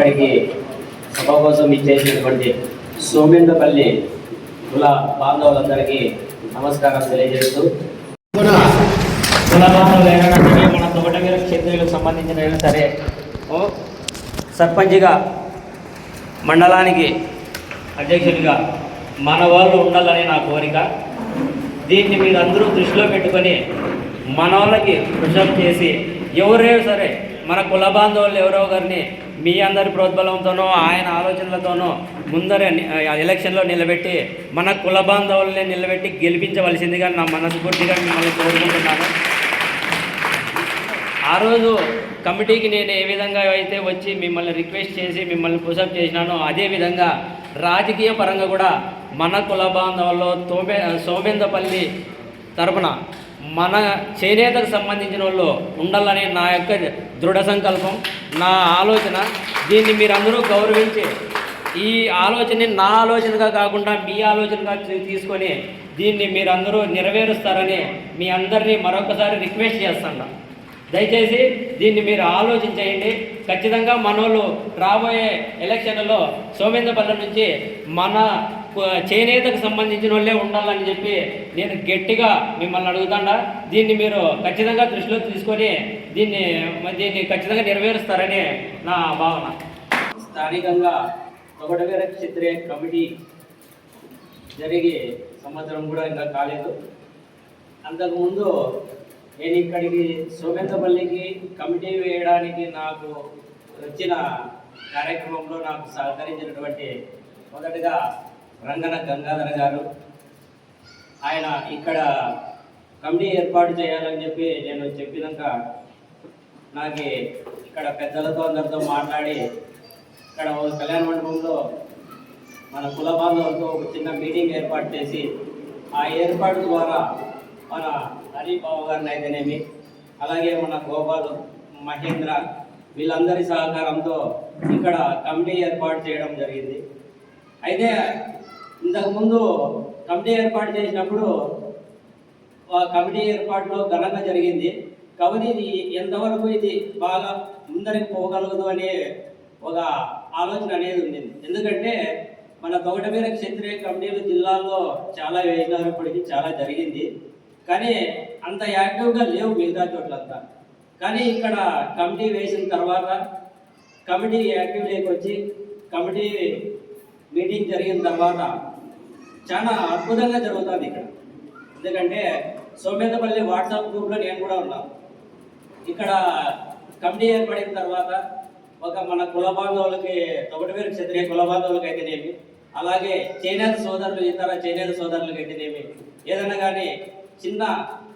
ఇక్కడికి సభ కోసం ఇచ్చేసినటువంటి సోమేంద్రపల్లి కుల బాంధవులందరికీ నమస్కారం తెలియజేస్తూ, కుల బాంధవులు మన తోటవీర క్షేత్రులకు సంబంధించిన సరే సర్పంచ్గా మండలానికి అధ్యక్షుడిగా మన వాళ్ళు ఉండాలని నా కోరిక. దీన్ని మీరు అందరూ దృష్టిలో పెట్టుకొని మన వాళ్ళకి పుషప్ చేసి ఎవరే సరే మన కుల బాంధవులు ఎవరో గారిని మీ అందరి ప్రోద్బలంతోనో ఆయన ఆలోచనలతోనో ముందరే ఎలక్షన్లో నిలబెట్టి మన కుల బాంధవుల్ని నిలబెట్టి గెలిపించవలసిందిగా నా మనస్ఫూర్తిగా మిమ్మల్ని కోరుకుంటున్నాను. ఆ రోజు కమిటీకి నేను ఏ విధంగా అయితే వచ్చి మిమ్మల్ని రిక్వెస్ట్ చేసి మిమ్మల్ని పుషప్ చేసినానో అదేవిధంగా రాజకీయ పరంగా కూడా మన కుల బాంధవుల్లో సోమేంద్రపల్లి తరపున మన చేనేతకు సంబంధించిన వాళ్ళు ఉండాలని నా యొక్క దృఢ సంకల్పం, నా ఆలోచన. దీన్ని మీరందరూ గౌరవించి ఈ ఆలోచనని నా ఆలోచనగా కాకుండా మీ ఆలోచనగా తీసుకొని దీన్ని మీరందరూ నెరవేరుస్తారని మీ అందరినీ మరొకసారి రిక్వెస్ట్ చేస్తాను. దయచేసి దీన్ని మీరు ఆలోచించేయండి. ఖచ్చితంగా మనోళ్ళు రాబోయే ఎలక్షన్లలో సోమేంద్రపల్లి నుంచి మన చేనేతకు సంబంధించిన వాళ్ళే ఉండాలని చెప్పి నేను గట్టిగా మిమ్మల్ని అడుగుతాడా. దీన్ని మీరు ఖచ్చితంగా దృష్టిలో తీసుకొని దీన్ని ఖచ్చితంగా నెరవేరుస్తారని నా భావన. స్థానికంగా తోటవీర క్షత్రియ కమిటీ జరిగే సంవత్సరం కూడా ఇంకా కాలేదు. అంతకుముందు నేను ఇక్కడికి సోమేంద్రపల్లికి కమిటీ వేయడానికి నాకు వచ్చిన కార్యక్రమంలో నాకు సహకరించినటువంటి మొదటగా రంగన గంగాధర్ గారు, ఆయన ఇక్కడ కమిటీ ఏర్పాటు చేయాలని చెప్పి నేను చెప్పినాక నాకు ఇక్కడ పెద్దలతో అందరితో మాట్లాడి ఇక్కడ కళ్యాణ మండపంలో మన కుల బాంధవులతో ఒక చిన్న మీటింగ్ ఏర్పాటు చేసి ఆ ఏర్పాటు ద్వారా మన హరిబాబు గారిని అయితేనేమి, అలాగే మన గోపాల్, మహేంద్ర వీళ్ళందరి సహకారంతో ఇక్కడ కమిటీ ఏర్పాటు చేయడం జరిగింది. అయితే ఇంతకుముందు కమిటీ ఏర్పాటు చేసినప్పుడు కమిటీ ఏర్పాటులో ఘనంగా జరిగింది. కాబట్టి ఇది ఎంతవరకు ఇది బాగా ముందరికి పోగలదు అనే ఒక ఆలోచన అనేది ఉంది. ఎందుకంటే మన తోటవీర క్షత్రియ కమిటీలు జిల్లాల్లో చాలా వేసినప్పటికీ చాలా జరిగింది, కానీ అంత యాక్టివ్గా లేవు మిగతా చోట్లంతా. కానీ ఇక్కడ కమిటీ వేసిన తర్వాత కమిటీ యాక్టివ్ లేకొచ్చి కమిటీ మీటింగ్ జరిగిన తర్వాత చాలా అద్భుతంగా జరుగుతుంది ఇక్కడ. ఎందుకంటే సోమేంద్రపల్లి వాట్సాప్ గ్రూప్లో నేను కూడా ఉన్నాను. ఇక్కడ కమిటీ ఏర్పడిన తర్వాత ఒక మన కుల బాంధవులకి తోటవీర క్షత్రియ కుల బాంధవులకి అయితేనేమి, అలాగే చేనేత సోదరులు ఇతర చేనేత సోదరులకి అయితేనేమి ఏదైనా కానీ చిన్న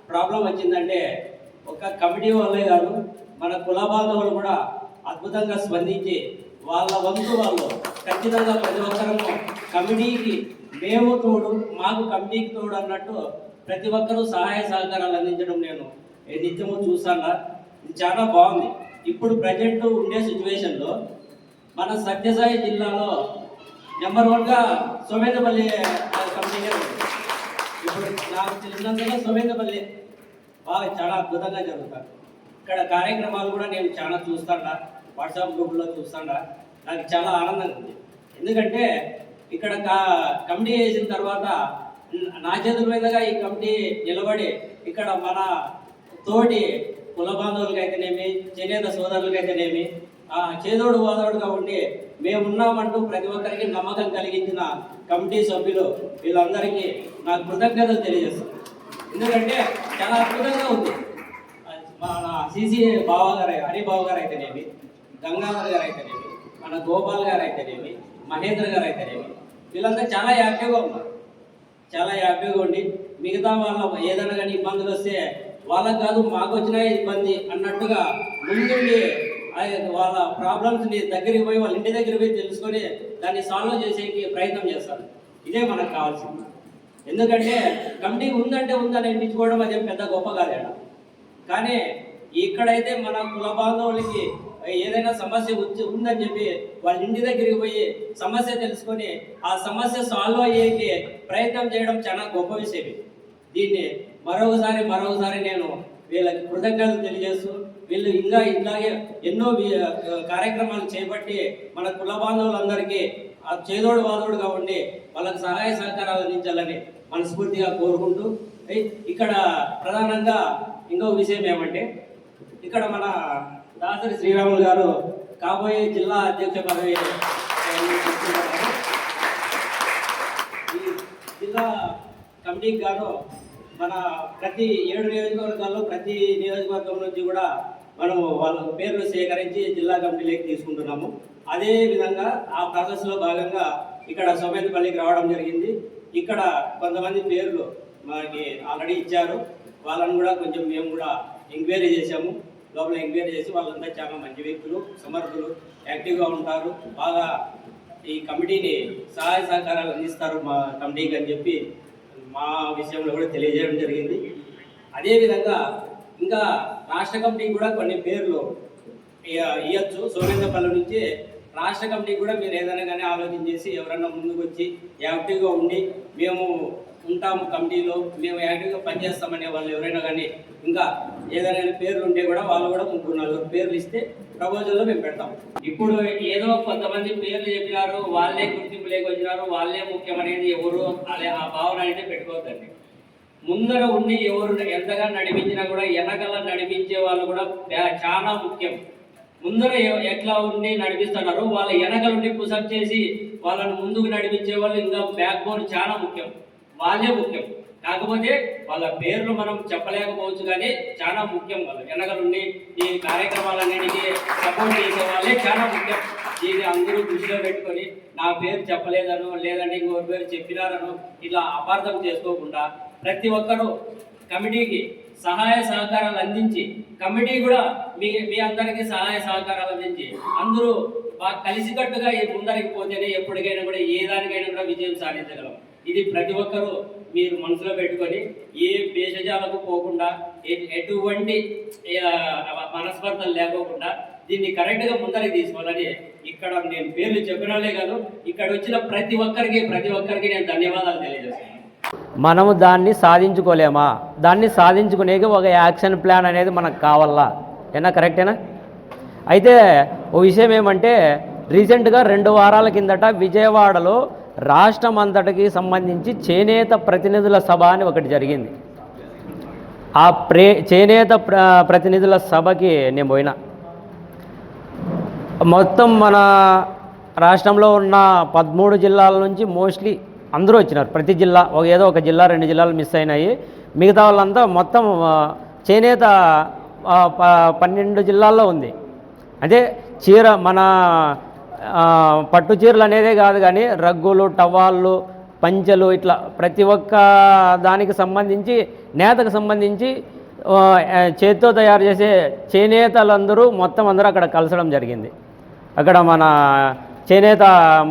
ప్రాబ్లం వచ్చిందంటే ఒక కమిటీ వాళ్ళే కాదు మన కుల బాంధవులు కూడా అద్భుతంగా స్పందించి వాళ్ళ వంతు వాళ్ళు ఖచ్చితంగా ప్రతి ఒక్కరము కమిటీకి మేము తోడు, మాకు కమిటీకి తోడు అన్నట్టు ప్రతి ఒక్కరూ సహాయ సహకారాలు అందించడం నేను నిత్యము చూస్తాను. ఇది చాలా బాగుంది. ఇప్పుడు ప్రజెంట్ ఉండే సిచ్యువేషన్లో మన సత్యసాయి జిల్లాలో నెంబర్ 1గా సోమేంద్రపల్లి కమిటీ. ఇప్పుడు నాకు తెలిసినంతగా సోమేంద్రపల్లి బాగా చాలా అద్భుతంగా జరుగుతారు. ఇక్కడ కార్యక్రమాలు కూడా నేను చాలా చూస్తాను, వాట్సాప్ గ్రూప్లో చూస్తాను. నాకు చాలా ఆనందంగా ఉంది. ఎందుకంటే ఇక్కడ కమిటీ వేసిన తర్వాత నా చేతుల మీదుగా ఈ కమిటీ నిలబడి ఇక్కడ మన తోటి కుల బాంధవులకి అయితేనేమి, చేనేత సోదరులకి అయితేనేమి చేదోడు వాదోడుగా ఉండి మేమున్నామంటూ ప్రతి ఒక్కరికి నమ్మకం కలిగించిన కమిటీ సభ్యులు వీళ్ళందరికీ నాకు కృతజ్ఞతలు తెలియజేస్తాను. ఎందుకంటే చాలా అద్భుతంగా ఉంది. మన సిసి బావ గారు, హరిబాబు గారు అయితేనేమి, గంగాధర్ గారు అయితేనేమి, మన గోపాల్ గారు అయితేనేమి, మహేంద్ర గారు అయితేనేమి వీళ్ళందరూ చాలా యాక్టివ్గా ఉన్నారు. చాలా యాక్టివ్గా ఉండి మిగతా వాళ్ళ ఏదైనా కానీ ఇబ్బందులు వస్తే వాళ్ళకు కాదు మాకు వచ్చిన ఇబ్బంది అన్నట్టుగా ముందుండి వాళ్ళ ప్రాబ్లమ్స్ని దగ్గరికి పోయి వాళ్ళ ఇంటి దగ్గరికి పోయి తెలుసుకొని దాన్ని సాల్వ్ చేసేకి ప్రయత్నం చేస్తారు. ఇదే మనకు కావాల్సింది. ఎందుకంటే కమిటీ ఉందంటే ఉందని అనిపించుకోవడం అదేం పెద్ద గొప్ప కాదేడ. కానీ ఇక్కడైతే మన కుల బాంధవులకి ఏదైనా సమస్య ఉందని చెప్పి వాళ్ళ ఇంటి దగ్గరికి పోయి సమస్య తెలుసుకొని ఆ సమస్య సాల్వ్ అయ్యేకి ప్రయత్నం చేయడం చాలా గొప్ప విషయం. దీన్ని మరొకసారి నేను వీళ్ళకి కృతజ్ఞతలు తెలియజేస్తూ వీళ్ళు ఇంకా ఇట్లాగే ఎన్నో కార్యక్రమాలు చేపట్టి మన కుల బాంధవులందరికీ ఆ చేదోడు వాదోడుగా ఉండి వాళ్ళకి సహాయ సహకారాలు అందించాలని మనస్ఫూర్తిగా కోరుకుంటూ, ఇక్కడ ప్రధానంగా ఇంకొక విషయం ఏమంటే, ఇక్కడ మన దాసరి శ్రీరాములు గారు కాబోయే జిల్లా అధ్యక్ష పదవి ఈ జిల్లా కమిటీకి గాను మన ప్రతి 7 నియోజకవర్గాల్లో ప్రతి నియోజకవర్గం నుంచి కూడా మనము వాళ్ళ పేర్లు సేకరించి జిల్లా కమిటీలోకి తీసుకుంటున్నాము. అదే విధంగా ఆ ప్రాసెస్లో భాగంగా ఇక్కడ సోమేంద్రపల్లికి రావడం జరిగింది. ఇక్కడ కొంతమంది పేర్లు మనకి ఆల్రెడీ ఇచ్చారు. వాళ్ళని కూడా కొంచెం మేము కూడా ఎంక్వైరీ చేశాము. లోపల ఎంక్వైరీ చేసి వాళ్ళంతా చాలా మంచి వ్యక్తులు, సమర్థులు, యాక్టివ్గా ఉంటారు, బాగా ఈ కమిటీని సహాయ సహకారాలు అందిస్తారు మా కమిటీకి అని చెప్పి మా విషయంలో కూడా తెలియజేయడం జరిగింది. అదేవిధంగా ఇంకా రాష్ట్ర కమిటీకి కూడా కొన్ని పేర్లు ఇవ్వచ్చు. సోమేంద్రపల్లి నుంచి రాష్ట్ర కమిటీకి కూడా మీరు ఏదైనా కానీ ఆలోచన చేసి ఎవరైనా ముందుకు వచ్చి యాక్టివ్గా ఉండి మేము ఉంటాము కమిటీలో, మేము యాక్టివ్గా పనిచేస్తామనే వాళ్ళు ఎవరైనా కానీ ఇంకా ఏదైనా పేర్లు ఉంటే కూడా వాళ్ళు కూడా 3-4 పేర్లు ఇస్తే ప్రపోజల్లో మేము పెడతాం. ఇప్పుడు ఏదో కొంతమంది పేర్లు చెప్పినారు, వాళ్ళే గుర్తింపు లేకొచ్చినారు, వాళ్ళే ముఖ్యమనేది ఎవరు అదే ఆ భావన అయితే పెట్టుకోవద్దండి. ముందర ఉండి ఎవరు ఎంతగా నడిపించినా కూడా వెనకల నడిపించే వాళ్ళు కూడా చాలా ముఖ్యం. ముందర ఎట్లా ఉండి నడిపిస్తున్నారు, వాళ్ళ వెనకలుండి పుషప్ చేసి వాళ్ళని ముందుకు నడిపించే వాళ్ళు ఇంకా బ్యాక్ బోన్ చాలా ముఖ్యం, వాళ్ళే ముఖ్యం. కాకపోతే వాళ్ళ పేర్లు మనం చెప్పలేకపోవచ్చు, కానీ చాలా ముఖ్యం. వాళ్ళు వెనకలుండి ఈ కార్యక్రమాలన్నిటికీ సపోర్ట్ చేసే వాళ్ళే చాలా ముఖ్యం. దీన్ని అందరూ దృష్టిలో పెట్టుకొని నా పేరు చెప్పలేదను, లేదంటే ఇంకొకరి పేరు చెప్పినారను ఇట్లా అపార్థం చేసుకోకుండా ప్రతి ఒక్కరూ కమిటీకి సహాయ సహకారాలు అందించి, కమిటీ కూడా మీ అందరికీ సహాయ సహకారాలు అందించి అందరూ బాగా కలిసికట్టుగా ముందరికి పోతేనే ఎప్పటికైనా కూడా ఏ దానికైనా కూడా విజయం సాధించగలం. ఇది ప్రతి ఒక్కరూ మీరు మనసులో పెట్టుకొని ఏ భేషజాలకు పోకుండా ఎటువంటి మనస్పర్ధలు లేకోకుండా దీన్ని కరెక్ట్గా ముందరికి తీసుకోవాలని ఇక్కడ నేను పేర్లు చెప్పినాలే కాదు, ఇక్కడ వచ్చిన ప్రతి ఒక్కరికి నేను ధన్యవాదాలు తెలియజేస్తున్నాను. మనము దాన్ని సాధించుకోలేమా? దాన్ని సాధించుకునేకి ఒక యాక్షన్ ప్లాన్ అనేది మనకు కావాలా? ఏనా కరెక్టేనా? అయితే ఓ విషయం ఏమంటే, రీసెంట్గా 2 వారాల కిందట విజయవాడలో రాష్ట్రం అంతటికి సంబంధించి చేనేత ప్రతినిధుల సభ అని ఒకటి జరిగింది. ఆ చేనేత ప్రతినిధుల సభకి నేను పోయినా. మొత్తం మన రాష్ట్రంలో ఉన్న 13 జిల్లాల నుంచి మోస్ట్లీ అందరూ వచ్చినారు. ప్రతి జిల్లా ఏదో ఒక జిల్లా 2 జిల్లాలు మిస్ అయినాయి. మిగతా వాళ్ళంతా మొత్తం చేనేత 12 జిల్లాల్లో ఉంది. అదే చీర మన పట్టు చీరలు అనేదే కాదు, కానీ రగ్గులు, టవాళ్ళు, పంచెలు, ఇట్లా ప్రతి ఒక్క దానికి సంబంధించి నేతకు సంబంధించి చేతితో తయారు చేసే చేనేతలందరూ మొత్తం అందరూ అక్కడ కలసడం జరిగింది. అక్కడ మన చేనేత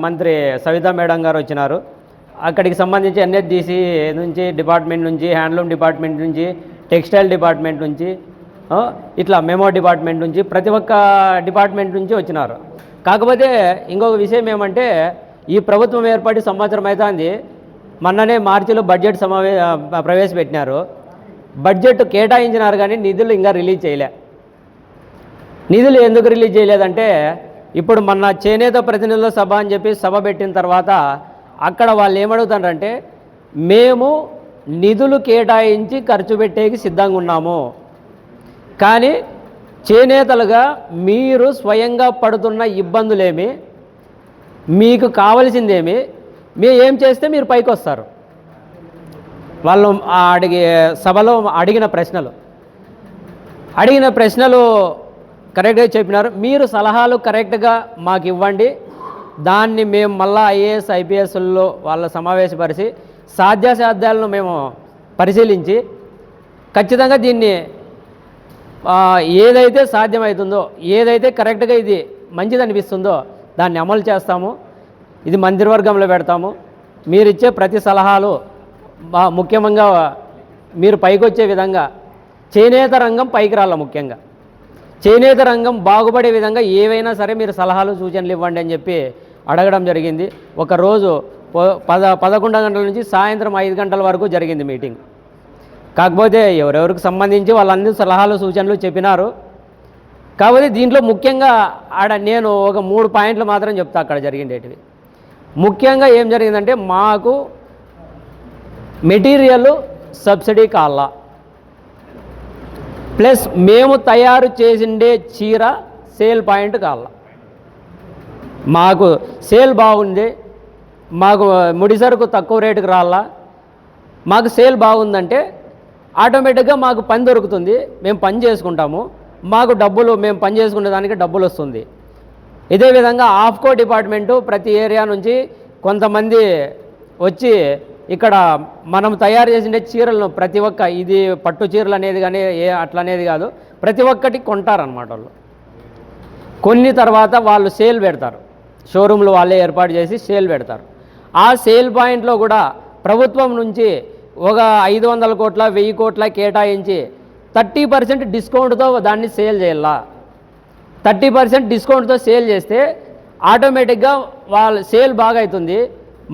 మంత్రి సవితా మేడం గారు వచ్చినారు. అక్కడికి సంబంధించి ఎన్హెచ్డిసి నుంచి డిపార్ట్మెంట్ నుంచి, హ్యాండ్లూమ్ డిపార్ట్మెంట్ నుంచి, టెక్స్టైల్ డిపార్ట్మెంట్ నుంచి, ఇట్లా మెమో డిపార్ట్మెంట్ నుంచి ప్రతి ఒక్క డిపార్ట్మెంట్ నుంచి వచ్చినారు. కాకపోతే ఇంకొక విషయం ఏమంటే, ఈ ప్రభుత్వం ఏర్పడి సంవత్సరం అవుతుంది. మొన్ననే మార్చిలో బడ్జెట్ ప్రవేశపెట్టినారు. బడ్జెట్ కేటాయించినారు కానీ నిధులు ఇంకా రిలీజ్ చేయలే. నిధులు ఎందుకు రిలీజ్ చేయలేదంటే, ఇప్పుడు మొన్న చేనేత ప్రతినిధుల సభ అని చెప్పి సభ పెట్టిన తర్వాత అక్కడ వాళ్ళు ఏమడుగుతారంటే, మేము నిధులు కేటాయించి ఖర్చు పెట్టేకి సిద్ధంగా ఉన్నాము, కానీ చేనేతలుగా మీరు స్వయంగా పడుతున్న ఇబ్బందులేమి, మీకు కావలసిందేమి, మేము ఏం చేస్తే మీరు పైకి వస్తారు. వాళ్ళు సభలో అడిగిన ప్రశ్నలు కరెక్ట్గా చెప్పినారు. మీరు సలహాలు కరెక్ట్గా మాకు ఇవ్వండి, దాన్ని మేము మళ్ళీ ఐఏఎస్ ఐపీఎస్లో వాళ్ళ సమావేశపరిచి సాధ్యాసాధ్యాలను మేము పరిశీలించి ఖచ్చితంగా దీన్ని ఏదైతే సాధ్యమవుతుందో, ఏదైతే కరెక్ట్గా ఇది మంచిది అనిపిస్తుందో దాన్ని అమలు చేస్తాము. ఇది మంత్రివర్గంలో పెడతాము. మీరు ఇచ్చే ప్రతి సలహాలు ముఖ్యంగా మీరు పైకి వచ్చే విధంగా చేనేత రంగం పైకి రాళ్ళ, ముఖ్యంగా చేనేత రంగం బాగుపడే విధంగా ఏవైనా సరే మీరు సలహాలు సూచనలు ఇవ్వండి అని చెప్పి అడగడం జరిగింది. ఒకరోజు 11 గంటల నుంచి సాయంత్రం 5 గంటల వరకు జరిగింది మీటింగ్. కాకపోతే ఎవరెవరికి సంబంధించి వాళ్ళందరూ సలహాలు సూచనలు చెప్పినారు. కాబట్టి దీంట్లో ముఖ్యంగా నేను ఒక 3 పాయింట్లు మాత్రం చెప్తా అక్కడ జరిగిండేటివి. ముఖ్యంగా ఏం జరిగిందంటే మాకు మెటీరియల్ సబ్సిడీ కావాలా, ప్లస్ మేము తయారు చేసిండే చీర సేల్ పాయింట్ కావాలా. మాకు సేల్ బాగుంది, మాకు ముడిసరుకు తక్కువ రేటుకి రావాలా, మాకు సేల్ బాగుందంటే ఆటోమేటిక్గా మాకు పని దొరుకుతుంది, మేము పని చేసుకుంటాము, మాకు డబ్బులు మేము పని చేసుకునే దానికి డబ్బులు వస్తుంది. ఇదే విధంగా ఆఫ్కో డిపార్ట్మెంటు ప్రతి ఏరియా నుంచి కొంతమంది వచ్చి ఇక్కడ మనం తయారు చేసిన చీరలను ప్రతి ఒక్క ఇది పట్టు చీరలు అనేది కానీ అట్లా అనేది కాదు, ప్రతి ఒక్కటి కొంటారనమాట వాళ్ళు. కొన్ని తర్వాత వాళ్ళు సేల్ పెడతారు, షోరూమ్లు వాళ్ళే ఏర్పాటు చేసి సేల్ పెడతారు. ఆ సేల్ పాయింట్లో కూడా ప్రభుత్వం నుంచి ఒక 500 కోట్ల 1000 కోట్ల కేటాయించి 30% డిస్కౌంట్తో దాన్ని సేల్ చేయాల. 30% డిస్కౌంట్తో సేల్ చేస్తే ఆటోమేటిక్గా వాళ్ళ సేల్ బాగా అవుతుంది,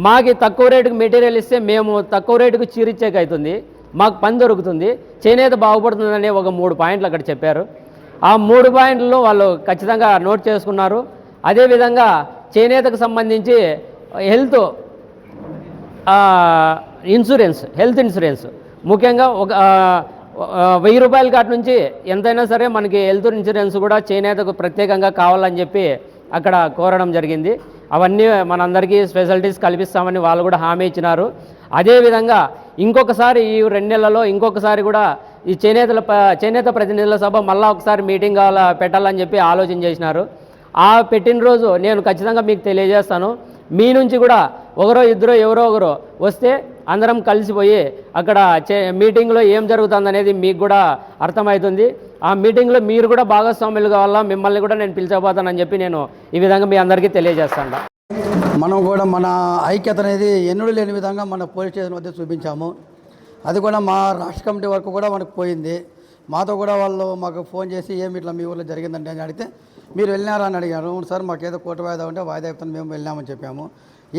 మాకు తక్కువ రేటుకు మెటీరియల్ ఇస్తే మేము తక్కువ రేటుకు చీరిచ్చేకి అవుతుంది, మాకు పని దొరుకుతుంది, చేనేత బాగుపడుతుందనే ఒక 3 పాయింట్లు అక్కడ చెప్పారు. ఆ 3 పాయింట్లలో వాళ్ళు ఖచ్చితంగా నోట్ చేసుకున్నారు. అదేవిధంగా చేనేతకు సంబంధించి హెల్త్ ఇన్సూరెన్స్ ముఖ్యంగా ఒక 1000 రూపాయల కాటి నుంచి ఎంతైనా సరే మనకి హెల్త్ ఇన్సూరెన్స్ కూడా చేనేతకు ప్రత్యేకంగా కావాలని చెప్పి అక్కడ కోరడం జరిగింది. అవన్నీ మనందరికీ ఫెసిలిటీస్ కల్పిస్తామని వాళ్ళు కూడా హామీ ఇచ్చినారు. అదేవిధంగా ఇంకొకసారి ఈ 2 నెలల్లో ఇంకొకసారి కూడా ఈ చేనేత ప్రతినిధుల సభ మళ్ళీ ఒకసారి మీటింగ్ పెట్టాలని చెప్పి ఆలోచన చేసినారు. ఆ పెట్టిన రోజు నేను ఖచ్చితంగా మీకు తెలియజేస్తాను. మీ నుంచి కూడా ఒకరో ఇద్దరో ఎవరో ఒకరు వస్తే అందరం కలిసిపోయి అక్కడ మీటింగ్లో ఏం జరుగుతుందనేది మీకు కూడా అర్థమవుతుంది. ఆ మీటింగ్లో మీరు కూడా భాగస్వాములు కావాలా, మిమ్మల్ని కూడా నేను పిలిచబోతానని చెప్పి నేను ఈ విధంగా మీ అందరికీ తెలియజేస్తాను. మనం కూడా మన ఐక్యత అనేది ఎన్నడూ లేని విధంగా మన పోలీస్ స్టేషన్ వద్ద చూపించాము. అది కూడా మా రాష్ట్ర కమిటీ వరకు కూడా మనకు పోయింది. మాతో కూడా వాళ్ళు మాకు ఫోన్ చేసి ఏమి ఇట్లా మీ ఊళ్ళో జరిగిందంటే అని అడిగితే మీరు వెళ్ళినారా అని అడిగారు. సార్ మాకు ఏదో కోర్టు వాయిదా ఉంటే వాయిదా చెప్తాను మేము వెళ్ళామని చెప్పాము.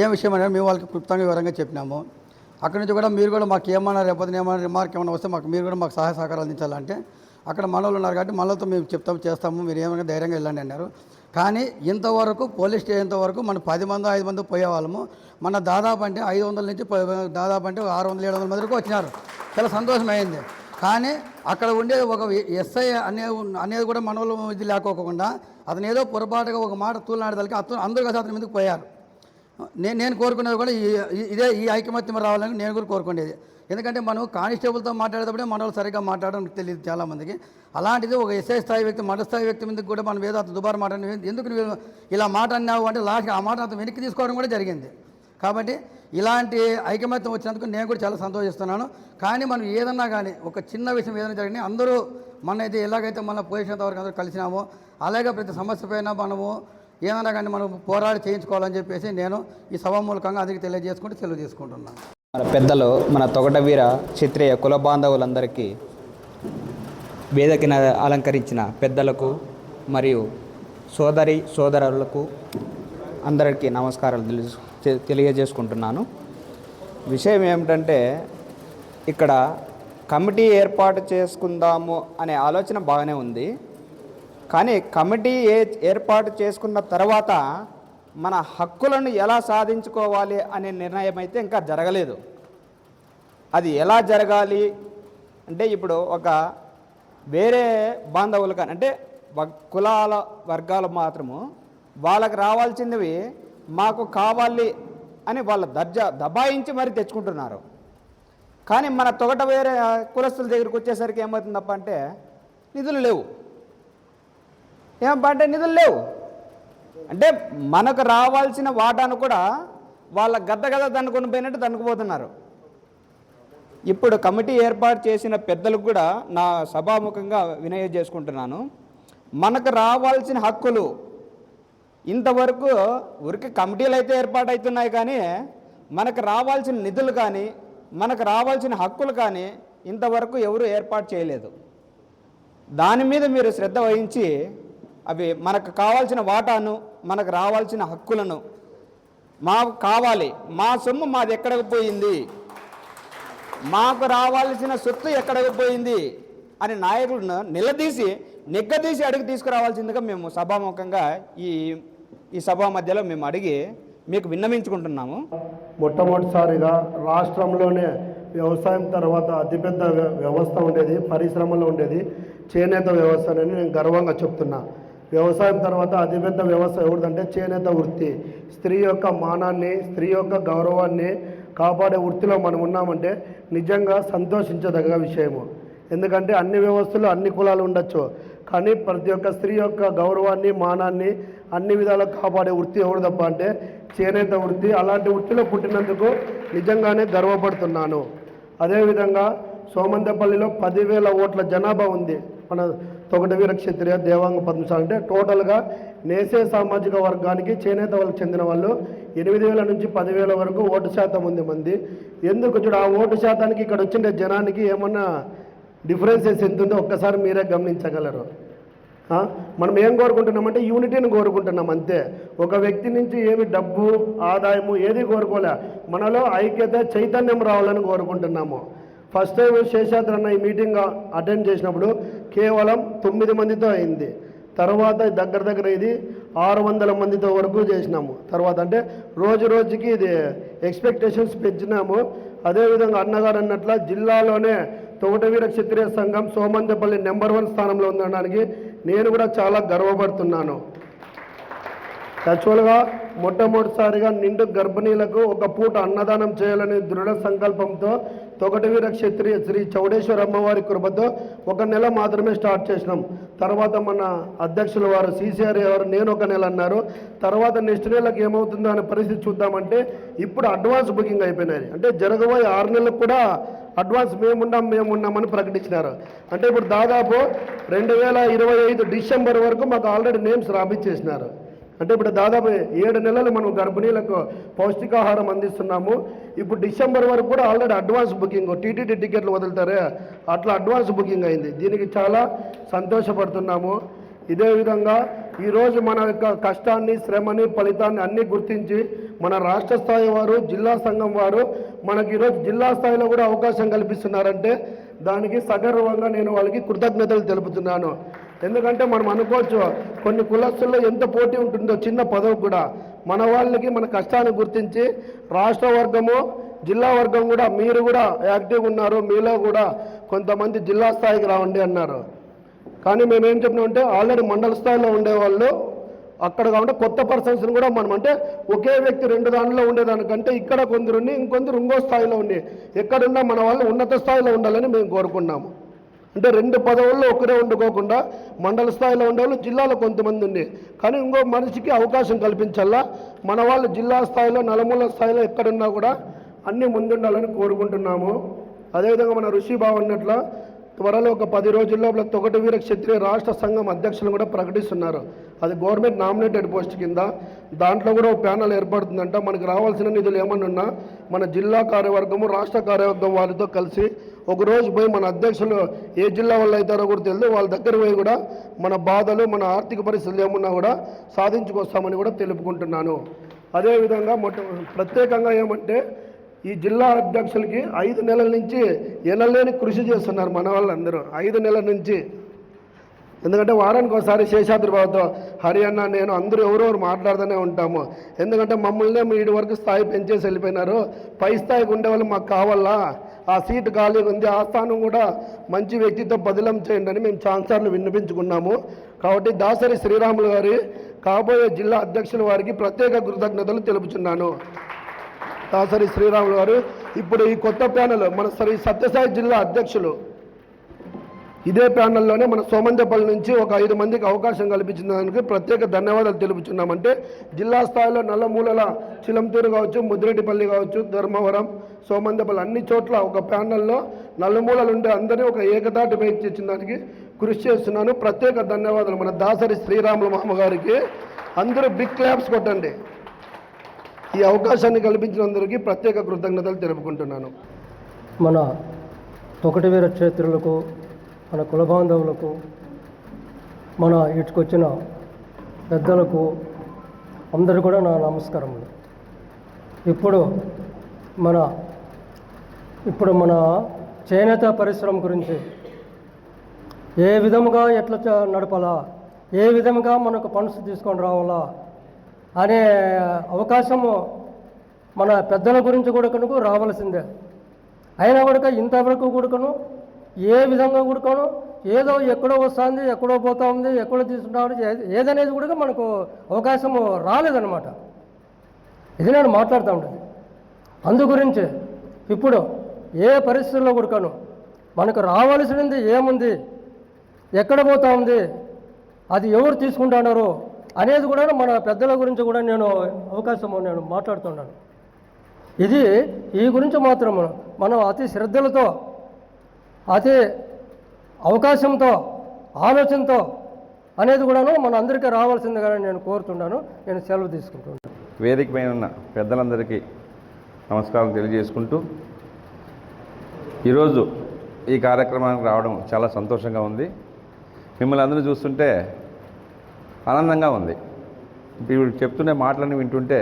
ఏ విషయం అంటే మేము వాళ్ళకి క్లుప్తంగా వివరంగా చెప్పినాము. అక్కడి నుంచి కూడా మీరు కూడా మాకు ఏమన్నా రేపొద్దున ఏమైనా రిమార్క్ ఏమైనా వస్తే మీరు కూడా మాకు సహాయ సహకారాలు అందించాలంటే అక్కడ మనోళ్ళు ఉన్నారు కాబట్టి మనతో మేము చేస్తాము, మీరు ఏమైనా ధైర్యంగా వెళ్ళండి అన్నారు. కానీ ఇంతవరకు పోలీస్ స్టేషన్ వరకు మనం 10 మంది 5 మంది పోయేవాళ్ళము. మన దాదాపు అంటే 500 నుంచి దాదాపు అంటే 600-700 మంది వరకు వచ్చినారు. చాలా సంతోషమైంది. కానీ అక్కడ ఉండే ఒక ఎస్ఐ అనేది కూడా మన వాళ్ళు ఇది లేకోకుండా అతను ఏదో పొరపాటుగా ఒక మాట తూలనాడేదానికి అందరూ కలిసి అతని మీదకి పోయారు. నేను కోరుకునేది కూడా ఈ ఐకమత్యం రావాలని నేను కూడా కోరుకునేది. ఎందుకంటే మనం కానిస్టేబుల్తో మాట్లాడేటప్పుడే మన వాళ్ళు సరిగ్గా మాట్లాడడం తెలియదు చాలామందికి. అలాంటిది ఒక ఎస్ఐ స్థాయి వ్యక్తి మండల స్థాయి వ్యక్తి మీదకి కూడా మనం ఏదో అతను దుబారా మాట ఎందుకు నువ్వు ఇలా మాట అన్నావు అంటే లాస్ట్ ఆ మాట అతను వెనక్కి తీసుకోవడం కూడా జరిగింది. కాబట్టి ఇలాంటి ఐకమత్యం వచ్చినందుకు నేను కూడా చాలా సంతోషిస్తున్నాను. కానీ మనం ఏదన్నా కానీ ఒక చిన్న విషయం ఏదైనా జరిగినా అందరూ మనైతే ఎలాగైతే మన పొజిషన్ వరకు అందరూ కలిసినామో అలాగే ప్రతి సమస్య పైన మనము ఏదైనా కానీ మనం పోరాడి చేయించుకోవాలని చెప్పేసి నేను ఈ సభామూలకంగా అందరికీ తెలియజేసుకుంటూ సెలవు తీసుకుంటున్నాను. మన పెద్దలు, మన తొగటవీర క్షత్రియ కుల బాంధవులందరికీ, వేదికను అలంకరించిన పెద్దలకు మరియు సోదరులకు అందరికీ నమస్కారాలు తెలియజేసుకుంటున్నాను. విషయం ఏమిటంటే ఇక్కడ కమిటీ ఏర్పాటు చేసుకుందాము అనే ఆలోచన బాగానే ఉంది. కానీ కమిటీ ఏర్పాటు చేసుకున్న తర్వాత మన హక్కులను ఎలా సాధించుకోవాలి అనే నిర్ణయం అయితే ఇంకా జరగలేదు. అది ఎలా జరగాలి అంటే ఇప్పుడు ఒక వేరే బాంధవులు కానీ అంటే కులాల వర్గాలు మాత్రము వాళ్ళకి రావాల్సినవి మాకు కావాలి అని వాళ్ళ దబాయించి మరి తెచ్చుకుంటున్నారు. కానీ మన తొగట వేరే కులస్తుల దగ్గరికి వచ్చేసరికి ఏమవుతుందప్ప అంటే నిధులు లేవు. నిధులు లేవు అంటే మనకు రావాల్సిన వాటాను కూడా వాళ్ళ గద్ద దన్నుకొని పోయినట్టు దన్నుకుపోతున్నారు. ఇప్పుడు కమిటీ ఏర్పాటు చేసిన పెద్దలకు కూడా నా సభాముఖంగా వినయం చేసుకుంటున్నాను. మనకు రావాల్సిన హక్కులు ఇంతవరకు ఊరికి కమిటీలు అయితే ఏర్పాటవుతున్నాయి, కానీ మనకు రావాల్సిన నిధులు కానీ మనకు రావాల్సిన హక్కులు కానీ ఇంతవరకు ఎవరు ఏర్పాటు చేయలేదు. దాని మీద మీరు శ్రద్ధ వహించి అవి మనకు కావాల్సిన వాటాను మనకు రావాల్సిన హక్కులను మాకు కావాలి, మా సొమ్ము మాది ఎక్కడికి పోయింది, మాకు రావాల్సిన సొత్తు ఎక్కడికి పోయింది అని నాయకులను నిలదీసి నిగ్గదీసి అడిగి తీసుకురావాల్సిందిగా మేము సభాముఖంగా ఈ సభా మధ్యలో మేము అడిగి మీకు విన్నవించుకుంటున్నాము. మొట్టమొదటిసారిగా రాష్ట్రంలోనే వ్యవసాయం తర్వాత అతిపెద్ద వ్యవస్థ ఉండేది, పరిశ్రమలో ఉండేది చేనేత వ్యవస్థ అని నేను గర్వంగా చెప్తున్నా. వ్యవసాయం తర్వాత అతిపెద్ద వ్యవస్థ ఎవరిదంటే చేనేత వృత్తి. స్త్రీ యొక్క మానాన్ని, స్త్రీ యొక్క గౌరవాన్ని కాపాడే వృత్తిలో మనం ఉన్నామంటే నిజంగా సంతోషించదగ్గ విషయము. ఎందుకంటే అన్ని వ్యవస్థలు అన్ని కులాలు ఉండొచ్చు, కానీ ప్రతి ఒక్క స్త్రీ యొక్క గౌరవాన్ని, మానాన్ని అన్ని విధాలుగా కాపాడే వృత్తి ఎవరు తప్ప అంటే చేనేత వృత్తి. అలాంటి వృత్తిలో పుట్టినందుకు నిజంగానే గర్వపడుతున్నాను. అదేవిధంగా సోమందేపల్లిలో 10,000 ఓట్ల జనాభా ఉంది. మన తొగట వీర క్షత్రియ దేవాంగ పద్మశాలి అంటే టోటల్గా నేసే సామాజిక వర్గానికి చేనేత వాళ్ళకి చెందిన వాళ్ళు 8,000 నుంచి 10,000 వరకు ఓటు శాతం ఉంది మంది. ఎందుకు చూడ ఆ ఓటు శాతానికి ఇక్కడ వచ్చిన జనానికి ఏమన్నా డిఫరెన్సెస్ ఎంత ఉందో ఒక్కసారి మీరే గమనించగలరు. మనం ఏం కోరుకుంటున్నామంటే యూనిటీని కోరుకుంటున్నాం అంతే. ఒక వ్యక్తి నుంచి ఏమి డబ్బు ఆదాయము ఏది కోరుకోలే, మనలో ఐక్యత చైతన్యం రావాలని కోరుకుంటున్నాము. ఫస్ట్ టైం శేషాద్రి అన్న ఈ మీటింగ్ అటెండ్ చేసినప్పుడు కేవలం 9 మందితో అయింది. తర్వాత దగ్గర ఇది 600 మందితో వరకు చేసినాము. తర్వాత అంటే రోజుకి ఇది ఎక్స్పెక్టేషన్స్ పెంచినాము. అదేవిధంగా అన్నగారు అన్నట్ల జిల్లాలోనే తొగట వీర క్షత్రియ సంఘం సోమందేపల్లి నెంబర్ 1 స్థానంలో ఉండడానికి నేను కూడా చాలా గర్వపడుతున్నాను. యాక్చువల్గా మొట్టమొదటిసారిగా నిండు గర్భిణీలకు ఒక పూట అన్నదానం చేయాలనే దృఢ సంకల్పంతో తొగట వీర క్షత్రియ శ్రీ చౌడేశ్వర అమ్మవారి కృపతో 1 నెల మాత్రమే స్టార్ట్ చేసినాం. తర్వాత మన అధ్యక్షుల వారు CCR వారు నేను 1 నెల అన్నారు. తర్వాత నెక్స్ట్ నెలకు ఏమవుతుందో అనే పరిస్థితి చూద్దామంటే ఇప్పుడు అడ్వాన్స్ బుకింగ్ అయిపోయినాయి. అంటే జరగబోయే 6 నెలలకు కూడా అడ్వాన్స్ మేమున్నామని ప్రకటించినారు. అంటే ఇప్పుడు దాదాపు 2025 డిసెంబర్ వరకు మాకు ఆల్రెడీ నేమ్స్ రాపిచ్చేసినారు. అంటే ఇప్పుడు దాదాపు 7 నెలలు మనం గర్భిణీలకు పౌష్టికాహారం అందిస్తున్నాము. ఇప్పుడు డిసెంబర్ వరకు కూడా ఆల్రెడీ అడ్వాన్స్ బుకింగ్, టీటీడీ టికెట్లు వదులుతారే అట్లా అడ్వాన్స్ బుకింగ్ అయింది. దీనికి చాలా సంతోషపడుతున్నాము. ఇదే విధంగా ఈరోజు మన యొక్క కష్టాన్ని, శ్రమని, ఫలితాన్ని అన్నీ గుర్తించి మన రాష్ట్ర స్థాయి వారు, జిల్లా సంఘం వారు మనకి ఈరోజు జిల్లా స్థాయిలో కూడా అవకాశం కల్పిస్తున్నారంటే దానికి సగర్వంగా నేను వాళ్ళకి కృతజ్ఞతలు తెలుపుతున్నాను. ఎందుకంటే మనం అనుకోవచ్చు కొన్ని కులస్తుల్లో ఎంత పోటీ ఉంటుందో చిన్న పదవి కూడా, మన వాళ్ళకి మన కష్టాన్ని గుర్తించి రాష్ట్ర వర్గము, జిల్లా వర్గం కూడా మీరు కూడా యాక్టివ్గా ఉన్నారు, మీలో కూడా కొంతమంది జిల్లా స్థాయికి రావండి అన్నారు. కానీ మేమేం చెప్పినామంటే ఆల్రెడీ మండల స్థాయిలో ఉండేవాళ్ళు అక్కడ కాకుండా కొత్త పర్సన్స్ని కూడా మనం అంటే ఒకే వ్యక్తి 2 దానిలో ఉండేదానికంటే ఇక్కడ కొందరుని ఇంకొందరు ఇంకో స్థాయిలో ఉండి ఎక్కడున్నా మన వాళ్ళు ఉన్నత స్థాయిలో ఉండాలని మేము కోరుకున్నాము. అంటే 2 పదవుల్లో ఒకరే ఉండుకోకుండా మండల స్థాయిలో ఉండేవాళ్ళు జిల్లాలో కొంతమంది ఉండి, కానీ ఇంకో మనిషికి అవకాశం కల్పించాలా. మన వాళ్ళు జిల్లా స్థాయిలో, నలుమూల స్థాయిలో ఎక్కడున్నా కూడా అన్నీ ముందుండాలని కోరుకుంటున్నాము. అదేవిధంగా మన ఋషి బావ అన్నట్ల త్వరలో ఒక 10 రోజుల్లో తొగట వీర క్షత్రియ రాష్ట్ర సంఘం అధ్యక్షులను కూడా ప్రకటిస్తున్నారు. అది గవర్నమెంట్ నామినేటెడ్ పోస్ట్ కింద. దాంట్లో కూడా ఒక ప్యానల్ ఏర్పడుతుందంట. మనకు రావాల్సిన నిధులు ఏమన్నా మన జిల్లా కార్యవర్గము, రాష్ట్ర కార్యవర్గం వారితో కలిసి ఒకరోజు పోయి మన అధ్యక్షులు ఏ జిల్లా వాళ్ళు అవుతారో కూడా తెలియదు, వాళ్ళ దగ్గర పోయి కూడా మన బాధలు, మన ఆర్థిక పరిస్థితులు ఏమన్నా కూడా సాధించుకొస్తామని కూడా తెలుపుకుంటున్నాను. అదేవిధంగా ప్రత్యేకంగా ఏమంటే ఈ జిల్లా అధ్యక్షులకి 5 నెలల నుంచి ఎనలేని కృషి చేస్తున్నారు మన వాళ్ళందరూ. 5 నెలల నుంచి, ఎందుకంటే వారానికి ఒకసారి శేషాద్రి బాబుతో హరియాణా నేను అందరూ ఎవరెవరు మాట్లాడుతూనే ఉంటాము. ఎందుకంటే మమ్మల్ని మీడి వరకు స్థాయి పెంచేసి వెళ్ళిపోయినారు, పై స్థాయికి ఉండేవాళ్ళు మాకు కావాలా, ఆ సీటు ఖాళీగా ఉంది, ఆ స్థానం కూడా మంచి వ్యక్తితో బదిలం చేయండి అని మేము చాలాసార్లు విన్నపించుకున్నాము. కాబట్టి దాసరి శ్రీరాములు గారి కాబోయే జిల్లా అధ్యక్షుల వారికి ప్రత్యేక కృతజ్ఞతలు తెలుపుచున్నాను. దాసరి శ్రీరాములు గారు ఇప్పుడు ఈ కొత్త ప్యానెల్ మన శ్రీ సత్యసాయి జిల్లా అధ్యక్షులు, ఇదే ప్యానెల్లోనే మన సోమందేపల్లి నుంచి ఒక 5 మందికి అవకాశం కల్పించిన దానికి ప్రత్యేక ధన్యవాదాలు తెలుపుచున్నామంటే జిల్లా స్థాయిలో నల్లమూలల చిలంతూరు కావచ్చు, ముద్రెడ్డిపల్లి కావచ్చు, ధర్మవరం, సోమందేపల్లి అన్ని చోట్ల ఒక ప్యానెల్లో నలుమూలలు ఉండే అందరినీ ఒక ఏకతాటి పైకి తెచ్చిన దానికి కృషి చేస్తున్నాను. ప్రత్యేక ధన్యవాదాలు మన దాసరి శ్రీరాములు మామ గారికి. అందరూ బిగ్ క్లాప్స్ కొట్టండి. ఈ అవకాశాన్ని కల్పించినందరికీ ప్రత్యేక కృతజ్ఞతలు తెలుపుకుంటున్నాను. మన తొగట వీర క్షేత్రులకు, మన కులబాంధవులకు, మన ఇటుకొచ్చిన పెద్దలకు అందరూ కూడా నా నమస్కారములు. ఇప్పుడు మన చేనేత పరిశ్రమ గురించి ఏ విధముగా ఎట్లా నడపాలా, ఏ విధముగా మనకు ఫండ్స్ తీసుకొని రావాలా అనే అవకాశము మన పెద్దల గురించి కూడాను రావాల్సిందే. అయినా కూడా ఇంతవరకు కూడాను ఏ విధంగా కూడాను ఏదో ఎక్కడో వస్తుంది, ఎక్కడో పోతా ఉంది, ఎక్కడో తీసుకుంటా ఏదనేది కూడా మనకు అవకాశము రాలేదన్నమాట. ఇది నేను మాట్లాడుతూ ఉండేది. అందు గురించి ఇప్పుడు ఏ పరిస్థితుల్లో కూడాను మనకు రావాల్సింది ఏముంది, ఎక్కడ పోతా ఉంది, అది ఎవరు తీసుకుంటున్నారు అనేది కూడా మన పెద్దల గురించి కూడా నేను మాట్లాడుతున్నాను. ఈ గురించి మాత్రం మనం అతి శ్రద్ధలతో, అతి అవకాశంతో, ఆలోచనతో అనేది కూడాను మన అందరికీ రావాల్సిందిగా నేను కోరుతున్నాను. నేను సెలవు తీసుకుంటున్నాను. వేదిక పైన ఉన్న పెద్దలందరికీ నమస్కారం తెలియజేసుకుంటూ ఈరోజు ఈ కార్యక్రమానికి రావడం చాలా సంతోషంగా ఉంది. మిమ్మల్ని అందరూ చూస్తుంటే ఆనందంగా ఉంది. ఇప్పుడు చెప్తున్న మాటలను వింటుంటే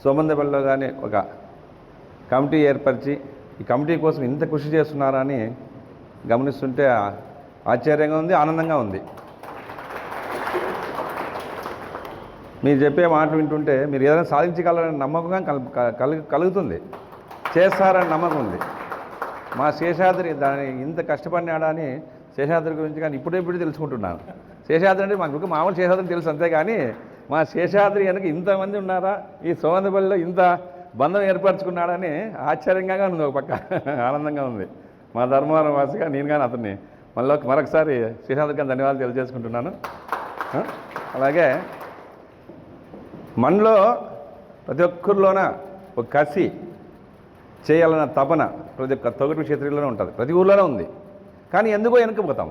సోమందేపల్లిలో కానీ ఒక కమిటీ ఏర్పరిచి ఈ కమిటీ కోసం ఇంత కృషి చేస్తున్నారా అని గమనిస్తుంటే ఆశ్చర్యంగా ఉంది, ఆనందంగా ఉంది. మీరు చెప్పే మాటలు వింటుంటే మీరు ఏదైనా సాధించగలరనే నమ్మకం కలుగుతుంది, చేస్తారని నమ్మకం ఉంది. మా శేషాద్రి దాని ఇంత కష్టపడినాడా అని శేషాద్రి గురించి కానీ ఇప్పుడు తెలుసుకుంటున్నాను. శేషాద్రి అంటే మాకు మామూలు శేషాద్రిని తెలుసు అంతేగాని మా శేషాద్రి వెనక ఇంతమంది ఉన్నారా, ఈ సోమందేపల్లిలో ఇంత బంధం ఏర్పరచుకున్నాడని ఆశ్చర్యంగా ఉంది, ఒక పక్క ఆనందంగా ఉంది. మా ధర్మవరం వాసిగా నేను కానీ అతన్ని మరొకసారి శేషాద్రికి ధన్యవాదాలు తెలియజేసుకుంటున్నాను. అలాగే మనలో ప్రతి ఒక్కరిలోన ఒక కసి చేయాలన్న తపన ప్రతి ఒక్క తొగటి క్షేత్రంలోనే ఉంటుంది, ప్రతి ఊళ్ళోనే ఉంది. కానీ ఎందుకో వెనక్కిపోతాం.